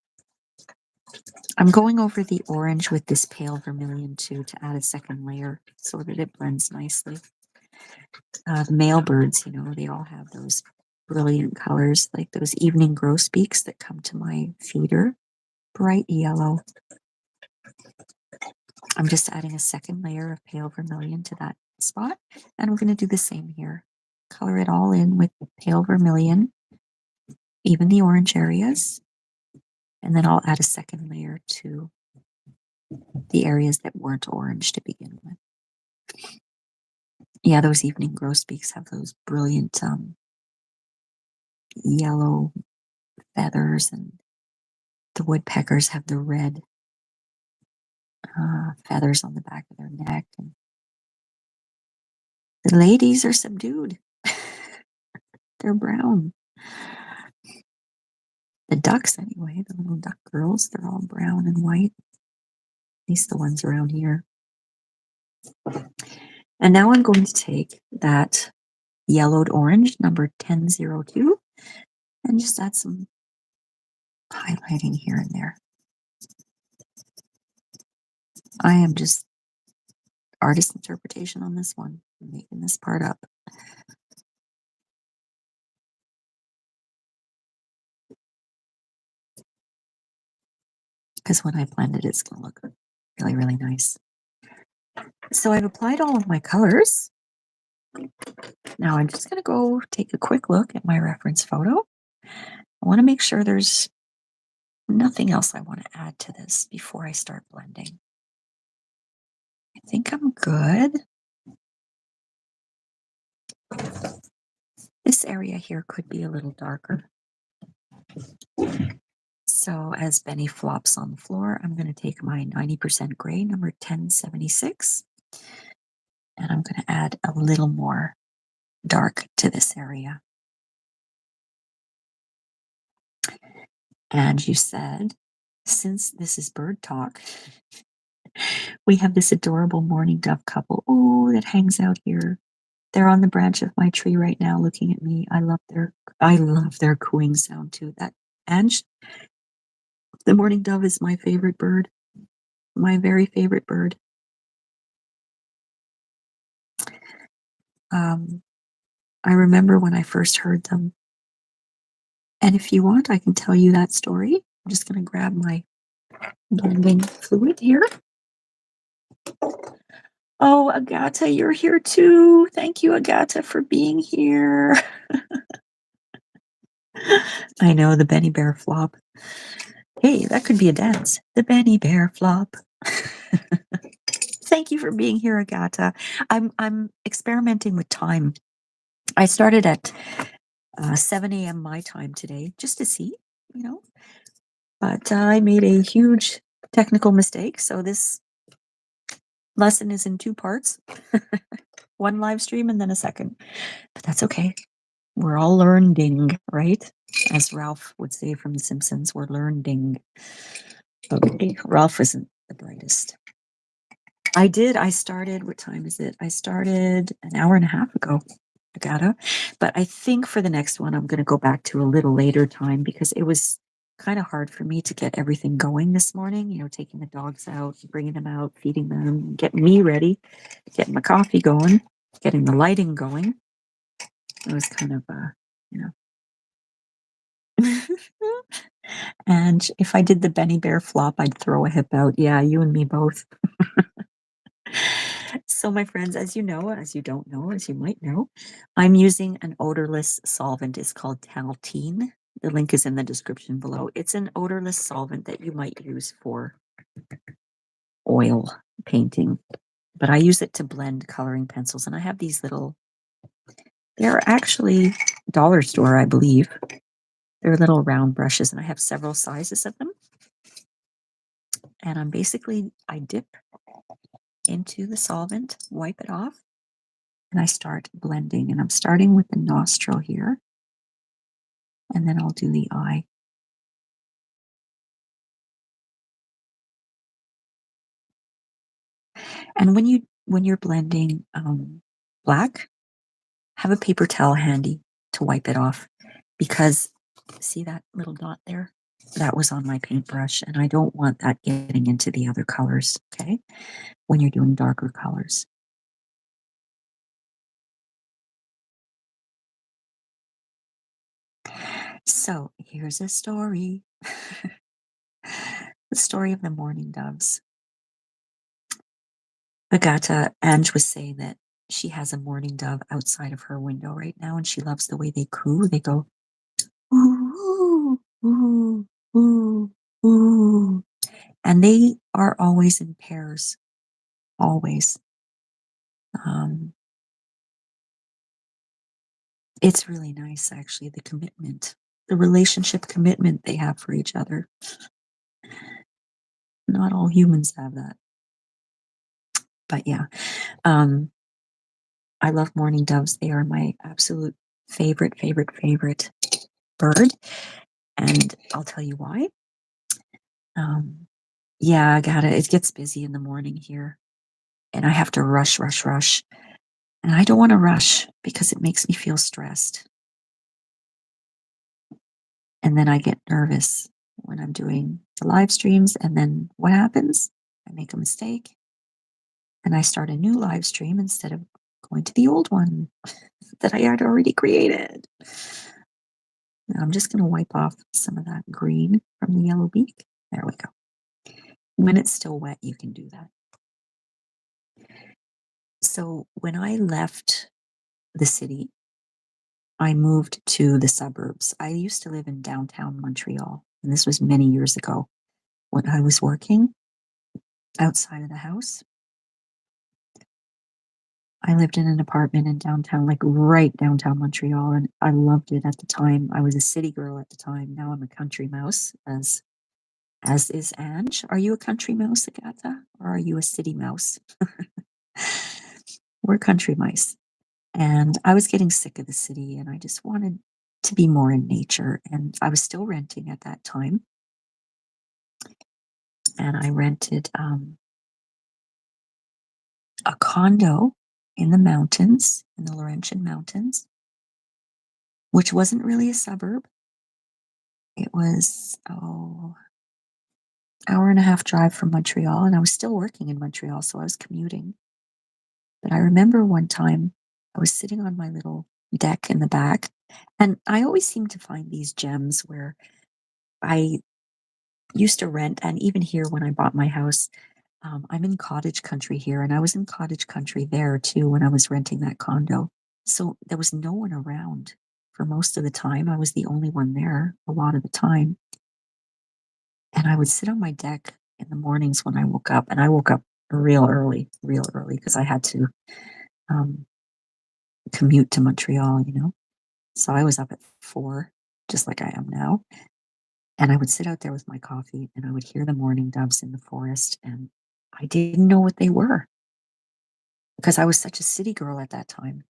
I'm going over the orange with this pale vermilion too to add a second layer so that it blends nicely. The male birds, they all have those brilliant colors, like those evening grosbeaks that come to my feeder, bright yellow. I'm just adding a second layer of pale vermilion to that spot, and we're going to do the same here. Color it all in with pale vermilion, even the orange areas, and then I'll add a second layer to the areas that weren't orange to begin with. Yeah, those evening grosbeaks have those brilliant yellow feathers, and the woodpeckers have the red feathers on the back of their neck. And the ladies are subdued. They're brown. The ducks, anyway, the little duck girls, they're all brown and white. At least the ones around here. And now I'm going to take that yellowed orange, number 1002, and just add some highlighting here and there. I am just artist interpretation on this one. I'm making this part up. Because when I blend it, it's going to look really, really nice. So I've applied all of my colors. Now I'm just going to go take a quick look at my reference photo. I want to make sure there's nothing else I want to add to this before I start blending. I think I'm good. This area here could be a little darker. So as Benny flops on the floor, I'm going to take my 90% gray, number 1076, and I'm going to add a little more dark to this area. And you said, since this is bird talk, we have this adorable mourning dove couple, oh, that hangs out here. They're on the branch of my tree right now looking at me. I love their cooing sound too. The mourning dove is my favorite bird. My very favorite bird. I remember when I first heard them. And if you want, I can tell you that story. I'm just going to grab my blending fluid here. Oh, Agata, you're here too. Thank you, Agata, for being here. I know, the Benny Bear flop. Hey, that could be a dance. The Benny Bear flop. Thank you for being here, Agata. I'm experimenting with time. I started at 7 a.m. my time today, just to see, but I made a huge technical mistake. So this lesson is in 2 parts, one live stream and then a second, but that's okay. We're all learning, right? As Ralph would say from The Simpsons, we're learning. Okay, Ralph isn't the brightest. I started, what time is it? I started an hour and a half ago. But I think for the next one, I'm going to go back to a little later time because it was kind of hard for me to get everything going this morning, taking the dogs out, bringing them out, feeding them, getting me ready, getting my coffee going, getting the lighting going. It was kind of, And if I did the Benny Bear flop, I'd throw a hip out. Yeah, you and me both. So my friends, as you know, as you don't know, as you might know, I'm using an odorless solvent. It's called Taltine. The link is in the description below. It's an odorless solvent that you might use for oil painting, but I use it to blend coloring pencils. And I have these they're actually dollar store, I believe. They're little round brushes, and I have several sizes of them. And I dip into the solvent, wipe it off, and I start blending. And I'm starting with the nostril here, and then I'll do the eye. And when you're blending black, have a paper towel handy to wipe it off, because see that little dot there? That was on my paintbrush, and I don't want that getting into the other colors, okay? When you're doing darker colors. So here's a story. The story of the mourning doves. Agata, Ange was saying that she has a mourning dove outside of her window right now, and she loves the way they coo. They go, ooh, ooh, ooh, ooh. And they are always in pairs, always. It's really nice, actually, the commitment, the relationship commitment they have for each other. Not all humans have that. But yeah, um, I love mourning doves. They are my absolute favorite bird. And I'll tell you why. Um, yeah, I got it. It gets busy in the morning here, and I have to rush. And I don't want to rush because it makes me feel stressed. And then I get nervous when I'm doing the live streams. And then what happens? I make a mistake and I start a new live stream instead of going to the old one that I had already created. Now I'm just going to wipe off some of that green from the yellow beak. There we go. When it's still wet, you can do that. So when I left the city, I moved to the suburbs. I used to live in downtown Montreal, and this was many years ago when I was working outside of the house. I lived in an apartment in downtown, like right downtown Montreal, and I loved it at the time. I was a city girl at the time. Now I'm a country mouse, as is Ange. Are you a country mouse, Agatha, or are you a city mouse? We're country mice. And I was getting sick of the city and I just wanted to be more in nature. And I was still renting at that time. And I rented a condo in the mountains, in the Laurentian Mountains, which wasn't really a suburb. It was, hour and a half drive from Montreal. And I was still working in Montreal, so I was commuting. But I remember one time I was sitting on my little deck in the back, and I always seem to find these gems where I used to rent, and even here when I bought my house, I'm in cottage country here, and I was in cottage country there too when I was renting that condo. So there was no one around for most of the time. I was the only one there a lot of the time. And I would sit on my deck in the mornings when I woke up, and I woke up real early because I had to um, commute to Montreal, you know. So I was up at 4, just like I am now. And I would sit out there with my coffee and I would hear the mourning doves in the forest. And I didn't know what they were because I was such a city girl at that time.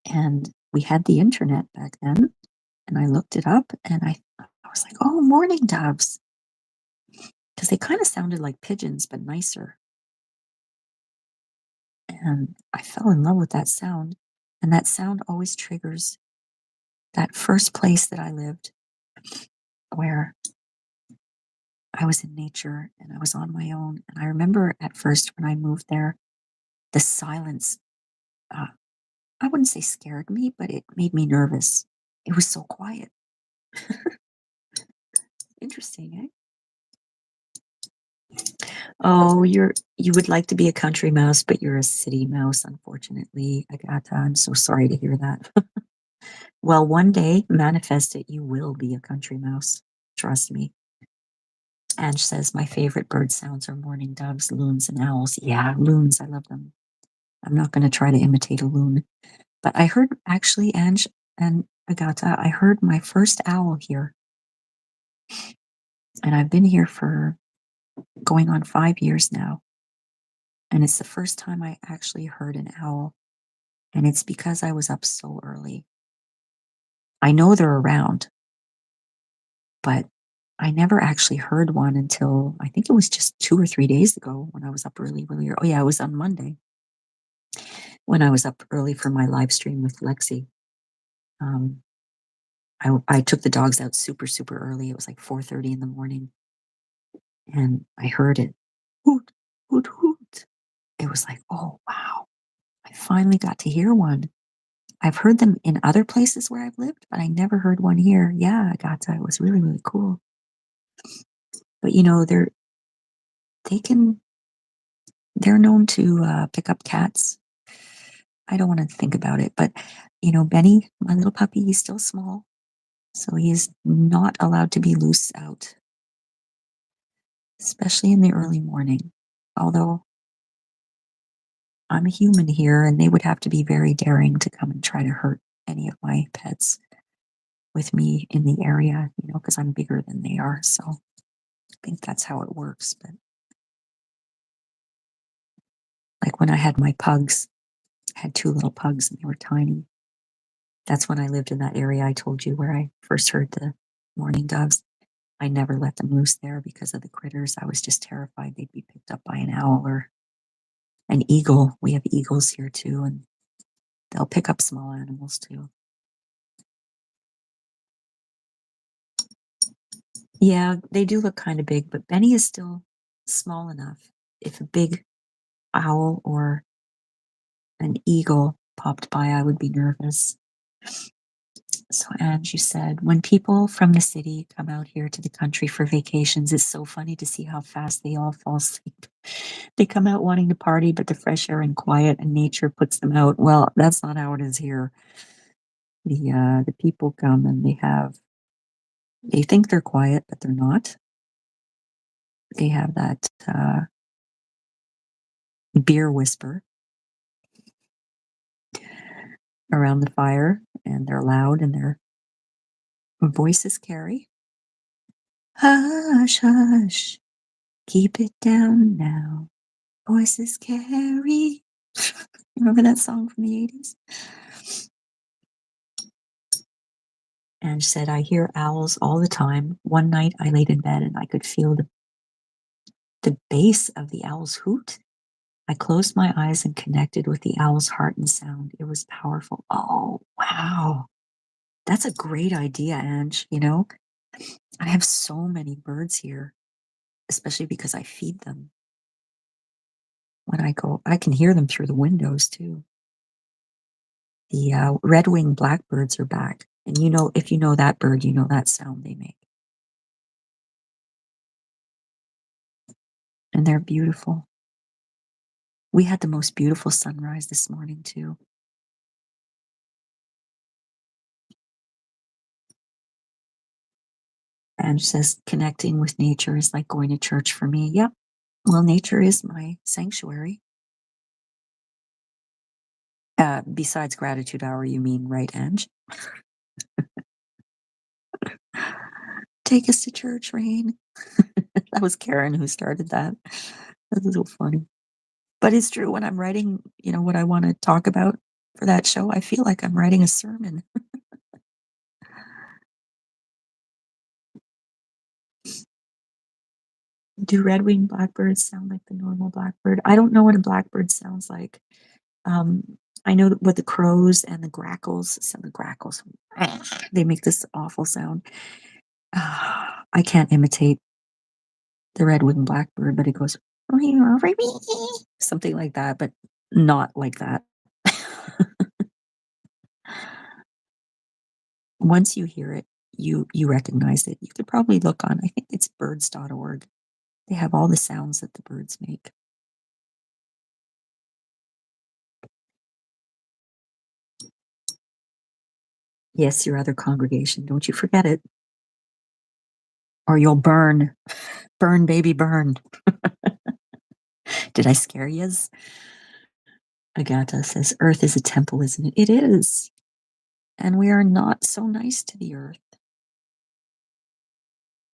And we had the internet back then. And I looked it up and I was like, oh, mourning doves. Because they kind of sounded like pigeons, but nicer. And I fell in love with that sound. And that sound always triggers that first place that I lived where I was in nature and I was on my own. And I remember at first when I moved there, the silence, uh, I wouldn't say scared me, but it made me nervous. It was so quiet. Interesting, eh? Oh, you would like to be a country mouse, but you're a city mouse, unfortunately, Agatha. I'm so sorry to hear that. Well, one day, manifest it, you will be a country mouse. Trust me. Ange says my favorite bird sounds are mourning doves, loons, and owls. Yeah, loons, I love them. I'm not going to try to imitate a loon. But I heard actually, Ange and Agatha, I heard my first owl here. And I've been here for going on 5 years now. And it's the first time I actually heard an owl. And it's because I was up so early. I know they're around, but I never actually heard one until I think it was just 2 or 3 days ago when I was up really early. Oh, yeah, it was on Monday when I was up early for my live stream with Lexi. Um, I took the dogs out super early. It was like 4:30 in the morning. And I heard it. Hoot, hoot, hoot. It was like, oh, wow. I finally got to hear one. I've heard them in other places where I've lived, but I never heard one here. Yeah, I got to. It was really cool. But you know, they can they're known to pick up cats. I don't want to think about it, but you know, Benny, my little puppy, he's still small, so he's not allowed to be loose out, especially in the early morning. Although I'm a human here, and they would have to be very daring to come and try to hurt any of my pets with me in the area, you know, because I'm bigger than they are. So I think that's how it works. But like when I had my pugs, I had two little pugs and they were tiny. That's when I lived in that area I told you where I first heard the mourning doves. I never let them loose there because of the critters. I was just terrified they'd be picked up by an owl or an eagle. We have eagles here too, and they'll pick up small animals too. Yeah, they do look kind of big, but Benny is still small enough. If a big owl or an eagle popped by, I would be nervous. So, Ange, you said, when people from the city come out here to the country for vacations, it's so funny to see how fast they all fall asleep. They come out wanting to party, but the fresh air and quiet and nature puts them out. Well, that's not how it is here. The people come and they think they're quiet, but they're not. They have that beer whisper around the fire, and they're loud and their voices carry. Hush, hush, keep it down now. Voices carry. Remember that song from the 80s? And she said, I hear owls all the time. One night I laid in bed and I could feel the bass of the owl's hoot. I closed my eyes and connected with the owl's heart and sound. It was powerful. Oh, wow. That's a great idea, Ange. You know, I have so many birds here, especially because I feed them. When I go, I can hear them through the windows too. The red-winged blackbirds are back. And you know, if you know that bird, you know that sound they make. And they're beautiful. We had the most beautiful sunrise this morning too. And she says, connecting with nature is like going to church for me. Yep. Well, nature is my sanctuary. Besides gratitude hour, you mean, right, Ange? Take us to church, Rain. That was Karen who started that. That's a little funny. But it's true, when I'm writing, you know, what I want to talk about for that show, I feel like I'm writing a sermon. Do red-winged blackbirds sound like the normal blackbird? I don't know what a blackbird sounds like. I know that what the crows and the grackles, some of the grackles, they make this awful sound. I can't imitate the red-winged blackbird, but it goes something like that, but not like that. Once you hear it, you recognize it. You could probably look on, I think it's birds.org. They have all the sounds that the birds make. Yes, your other congregation, don't you forget it. Or you'll burn. Burn, baby, burn. Did I scare yous? Agatha says, Earth is a temple, isn't it? It is. And we are not so nice to the earth.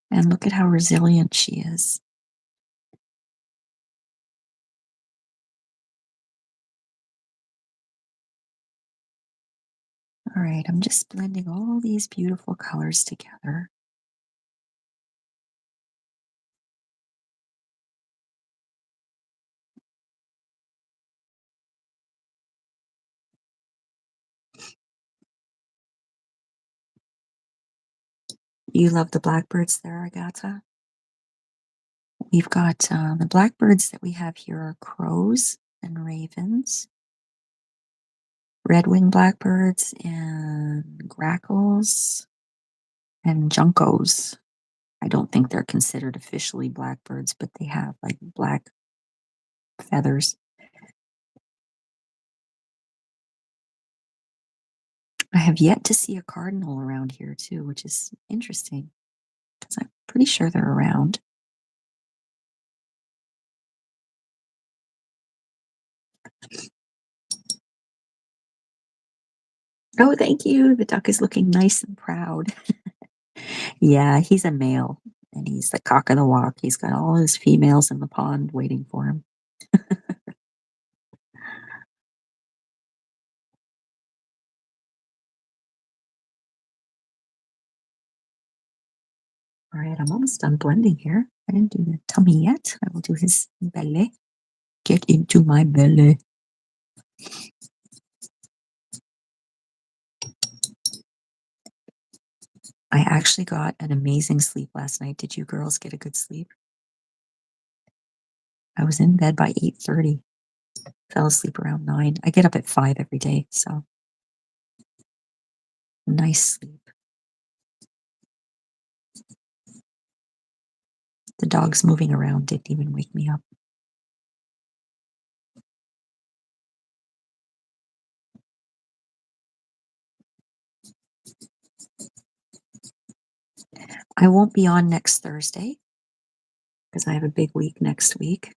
And look at how resilient she is. All right, I'm just blending all these beautiful colors together. You love the blackbirds there, Agatha? We've got the blackbirds that we have here are crows and ravens, red-winged blackbirds and grackles and juncos. I don't think they're considered officially blackbirds, but they have like black feathers. I have yet to see a cardinal around here too, which is interesting because I'm pretty sure they're around. Oh, thank you. The duck is looking nice and proud. Yeah, he's a male and he's the cock of the walk. He's got all his females in the pond waiting for him. All right, I'm almost done blending here. I didn't do the tummy yet. I will do his belly. Get into my belly. I actually got an amazing sleep last night. Did you girls get a good sleep? I was in bed by 8:30. Fell asleep around 9. I get up at 5 every day, so nice sleep. The dogs moving around didn't even wake me up. I won't be on next Thursday because I have a big week next week.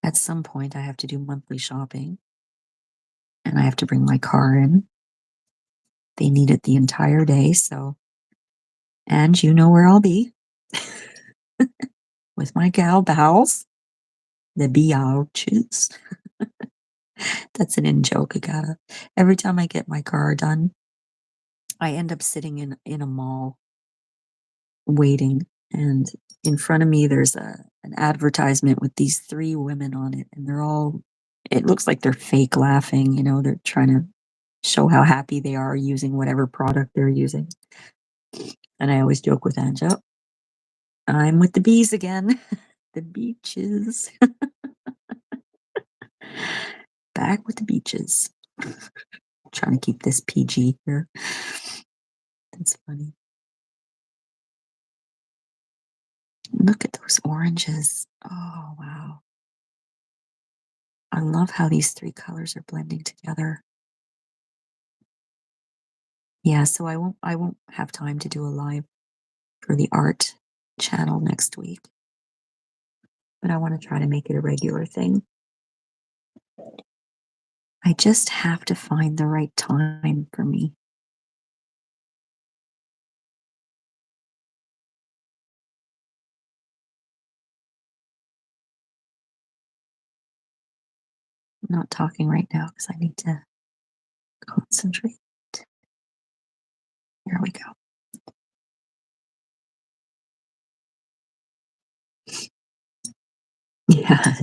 At some point, I have to do monthly shopping and I have to bring my car in. They need it the entire day, so, and you know where I'll be with my gal pals, the biatches. That's an in joke, Agata. Every time I get my car done, I end up sitting in a mall waiting, and in front of me there's an advertisement with these 3 women on it, and they're all, it looks like they're fake laughing, you know, they're trying to show how happy they are using whatever product they're using. And I always joke with Angela, I'm with the bees again. The beaches. Back with the beaches. Trying to keep this PG here. That's funny. Look at those oranges. Oh, wow. I love how these 3 colors are blending together. Yeah, so I won't have time to do a live for the art channel next week, but I want to try to make it a regular thing. I just have to find the right time for me. I'm not talking right now because I need to concentrate. Here we go. Yeah,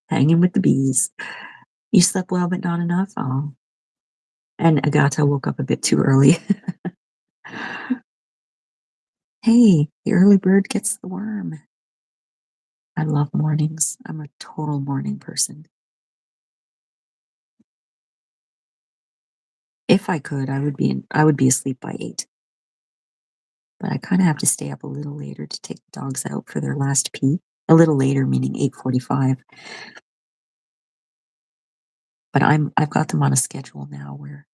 hanging with the bees. You slept well, but not enough. Oh, and Agata woke up a bit too early. Hey, the early bird gets the worm. I love mornings. I'm a total morning person. If I could, I would be asleep by 8. But I kind of have to stay up a little later to take the dogs out for their last pee. A little later, meaning 8:45. But I've got them on a schedule now where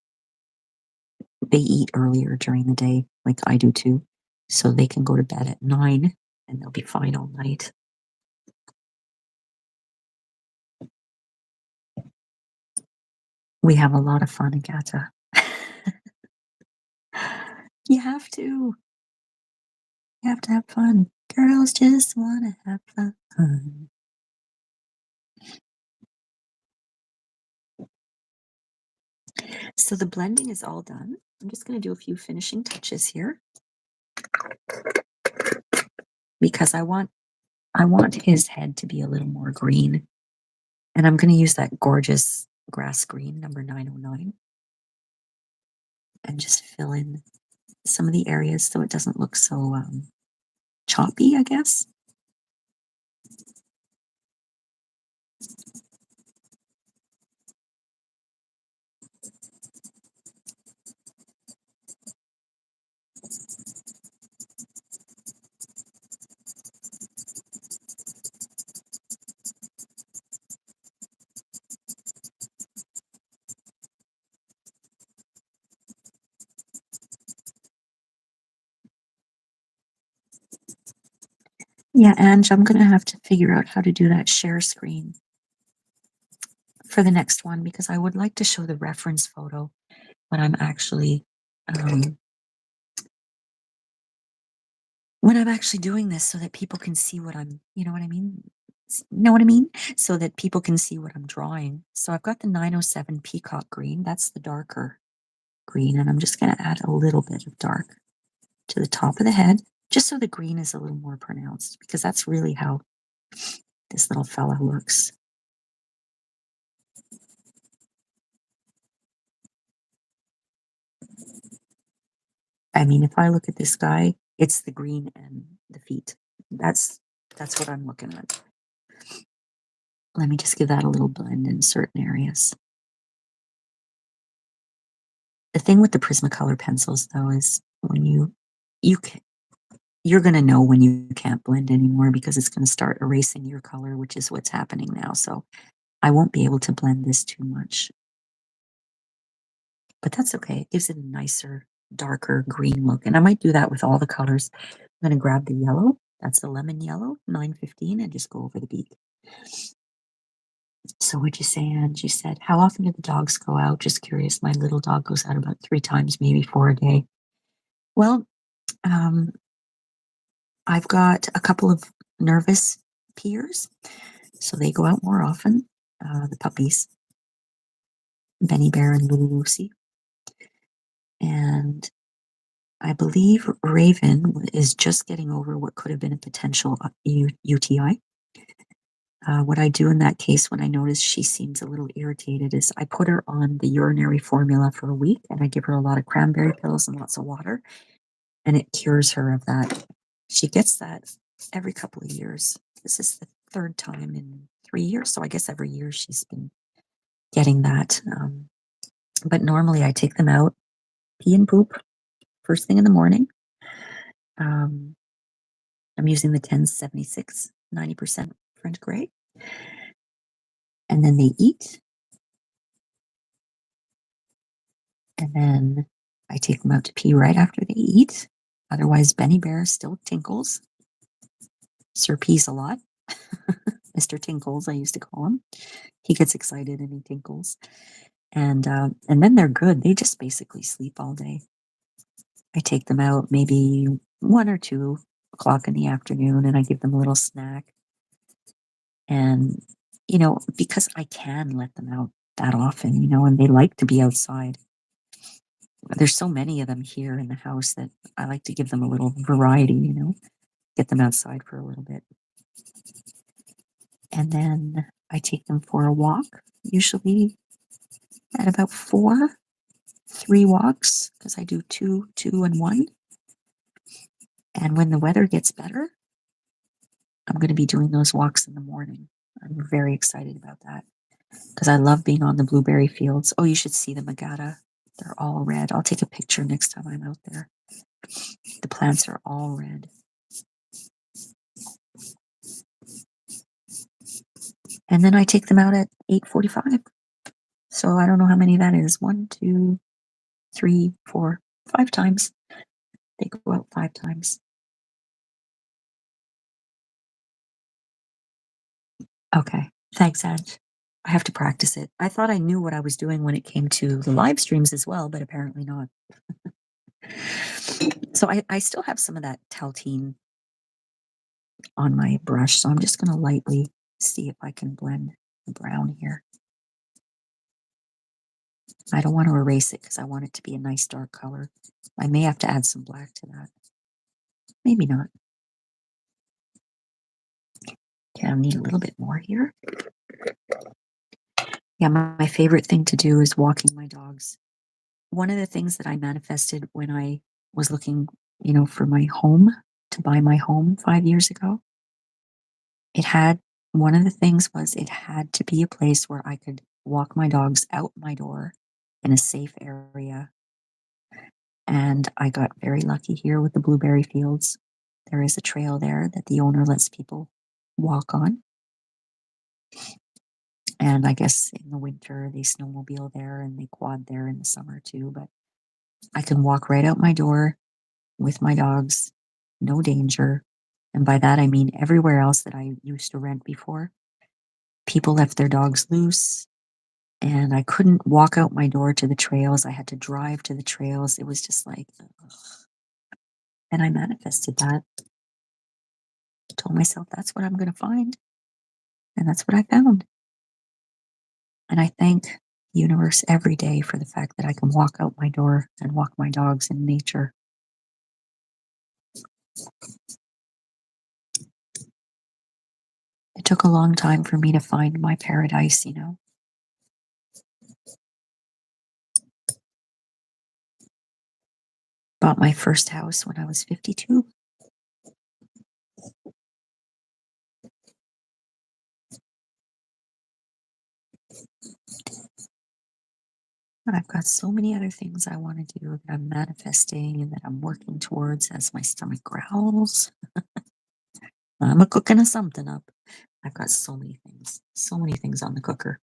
they eat earlier during the day, like I do too. So they can go to bed at 9 and they'll be fine all night. We have a lot of fun, Agata. You have to. You have to have fun. Girls just want to have fun. So the blending is all done. I'm just going to do a few finishing touches here because I want his head to be a little more green. And I'm going to use that gorgeous grass green, number 909, and just fill in some of the areas so it doesn't look so choppy, I guess. Yeah, Ange, I'm going to have to figure out how to do that share screen for the next one because I would like to show the reference photo um, when I'm actually doing this so that people can see what I'm, you know what I mean? Know what I mean? So that people can see what I'm drawing. So I've got the 907 Peacock Green. That's the darker green. And I'm just going to add a little bit of dark to the top of the head, just so the green is a little more pronounced, because that's really how this little fella looks. I mean, if I look at this guy, it's the green and the feet. That's what I'm looking at. Let me just give that a little blend in certain areas. The thing with the Prismacolor pencils, though, is when you're going to know when you can't blend anymore because it's going to start erasing your color, which is what's happening now. So I won't be able to blend this too much, but that's okay. It gives it a nicer, darker green look. And I might do that with all the colors. I'm going to grab the yellow. That's the lemon yellow, 915, and just go over the beak. So what'd you say, Anne? She said, how often do the dogs go out? Just curious. My little dog goes out about 3 times, maybe 4 a day. Well, I've got a couple of nervous peers, so they go out more often. The puppies, Benny Bear and Lulu Lucy. And I believe Raven is just getting over what could have been a potential UTI. What I do in that case when I notice she seems a little irritated is I put her on the urinary formula for a week and I give her a lot of cranberry pills and lots of water, and it cures her of that. She gets that every couple of years. This is the 3rd time in 3 years, so I guess every year she's been getting that. But normally I take them out, pee and poop first thing in the morning. I'm using the 1076, 90% French gray. And then they eat. And then I take them out to pee right after they eat. Otherwise, Benny Bear still tinkles. Sir pees a lot. Mr. Tinkles, I used to call him. He gets excited and he tinkles. And then they're good. They just basically sleep all day. I take them out maybe 1 or 2 o'clock in the afternoon and I give them a little snack. And, because I can let them out that often, and they like to be outside. There's so many of them here in the house that I like to give them a little variety, get them outside for a little bit. And then I take them for a walk, usually at about 3 walks, because I do 2, 2, and 1. And when the weather gets better, I'm going to be doing those walks in the morning. I'm very excited about that because I love being on the blueberry fields. Oh, you should see the Magada. They're all red. I'll take a picture next time I'm out there. The plants are all red. And then I take them out at 8:45. So I don't know how many that is. 1, 2, 3, 4, 5 times. They go out 5 times. Okay. Thanks, Ange. I have to practice it. I thought I knew what I was doing when it came to the live streams as well, but apparently not. So I still have some of that Taltine on my brush, so I'm just going to lightly see if I can blend the brown here. I don't want to erase it because I want it to be a nice dark color. I may have to add some black to that. Maybe not. Okay, I'll need a little bit more here. Yeah, my favorite thing to do is walking my dogs. One of the things that I manifested when I was looking, for my home, to buy my home 5 years ago, one of the things was it had to be a place where I could walk my dogs out my door in a safe area. And I got very lucky here with the blueberry fields. There is a trail there that the owner lets people walk on. And I guess in the winter they snowmobile there and they quad there in the summer too. But I can walk right out my door with my dogs, no danger. And by that I mean everywhere else that I used to rent before, people left their dogs loose. and I couldn't walk out my door to the trails. I had to drive to the trails. It was just like, ugh. And I manifested that. I told myself that's what I'm going to find. And that's what I found. And I thank the universe every day for the fact that I can walk out my door and walk my dogs in nature. It took a long time for me to find my paradise, you know. Bought my first house when I was 52. I've got so many other things I want to do that I'm manifesting and that I'm working towards as my stomach growls. I'm a cooking of something up. I've got so many things on the cooker.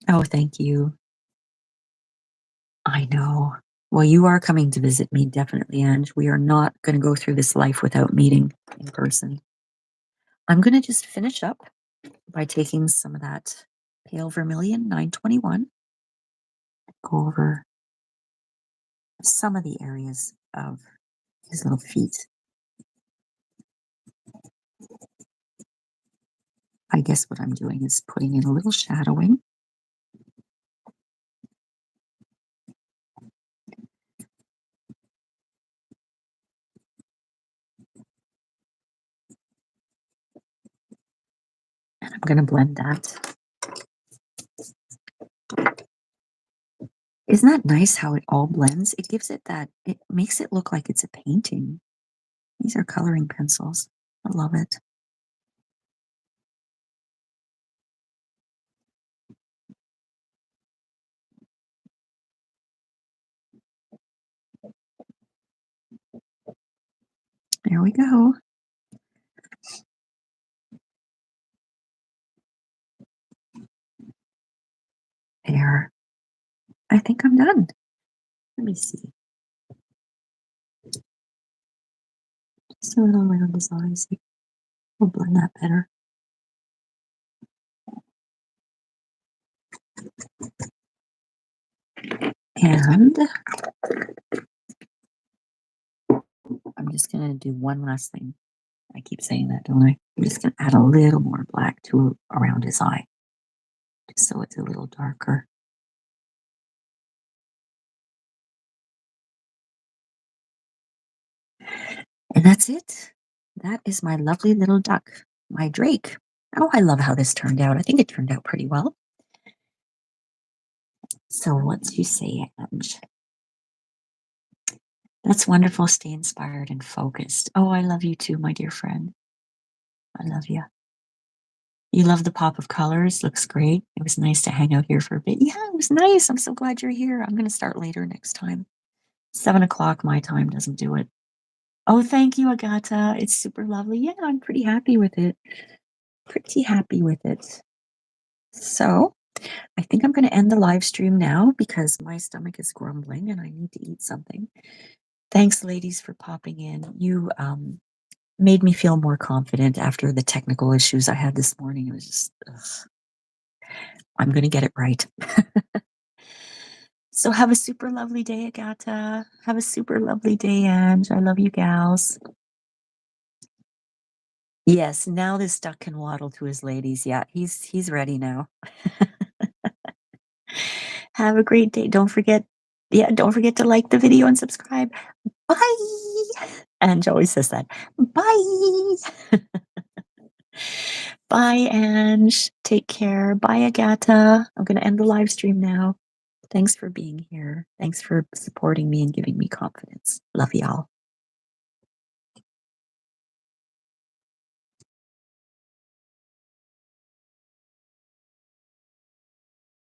Oh, thank you. I know. Well, you are coming to visit me, definitely, Ange. We are not going to go through this life without meeting in person. I'm going to just finish up by taking some of that Pale Vermillion 921, go over some of the areas of his little feet. I guess what I'm doing is putting in a little shadowing. And I'm going to blend that. Isn't that nice how it all blends? It gives it that, it makes it look like it's a painting. These are coloring pencils. I love it. There we go. There. I think I'm done. Let me see. Just a little around his eyes. We'll blend that better. And I'm just going to do one last thing. I keep saying that, don't I? I'm just going to add a little more black to around his eye, just so it's a little darker. And that's it. That is my lovely little duck, my drake. Oh, I love how this turned out. I think it turned out pretty well. So what you say, Ange? That's wonderful. Stay inspired and focused. Oh, I love you too, my dear friend. I love you. You love the pop of colors. Looks great. It was nice to hang out here for a bit. Yeah, it was nice. I'm so glad you're here. I'm going to start later next time. 7 o'clock my time doesn't do it. Oh, thank you, Agata. It's super lovely. Yeah, I'm pretty happy with it. Pretty happy with it. So I think I'm going to end the live stream now because my stomach is grumbling and I need to eat something. Thanks, ladies, for popping in. You made me feel more confident after the technical issues I had this morning. It was just, ugh. I'm going to get it right. So have a super lovely day, Agata. Have a super lovely day, Ange. I love you, gals. Yes, now this duck can waddle to his ladies. Yeah, he's ready now. Have a great day. Don't forget to like the video and subscribe. Bye. Ange always says that. Bye. Bye, Ange. Take care. Bye, Agata. I'm going to end the live stream now. Thanks for being here. Thanks for supporting me and giving me confidence. Love y'all.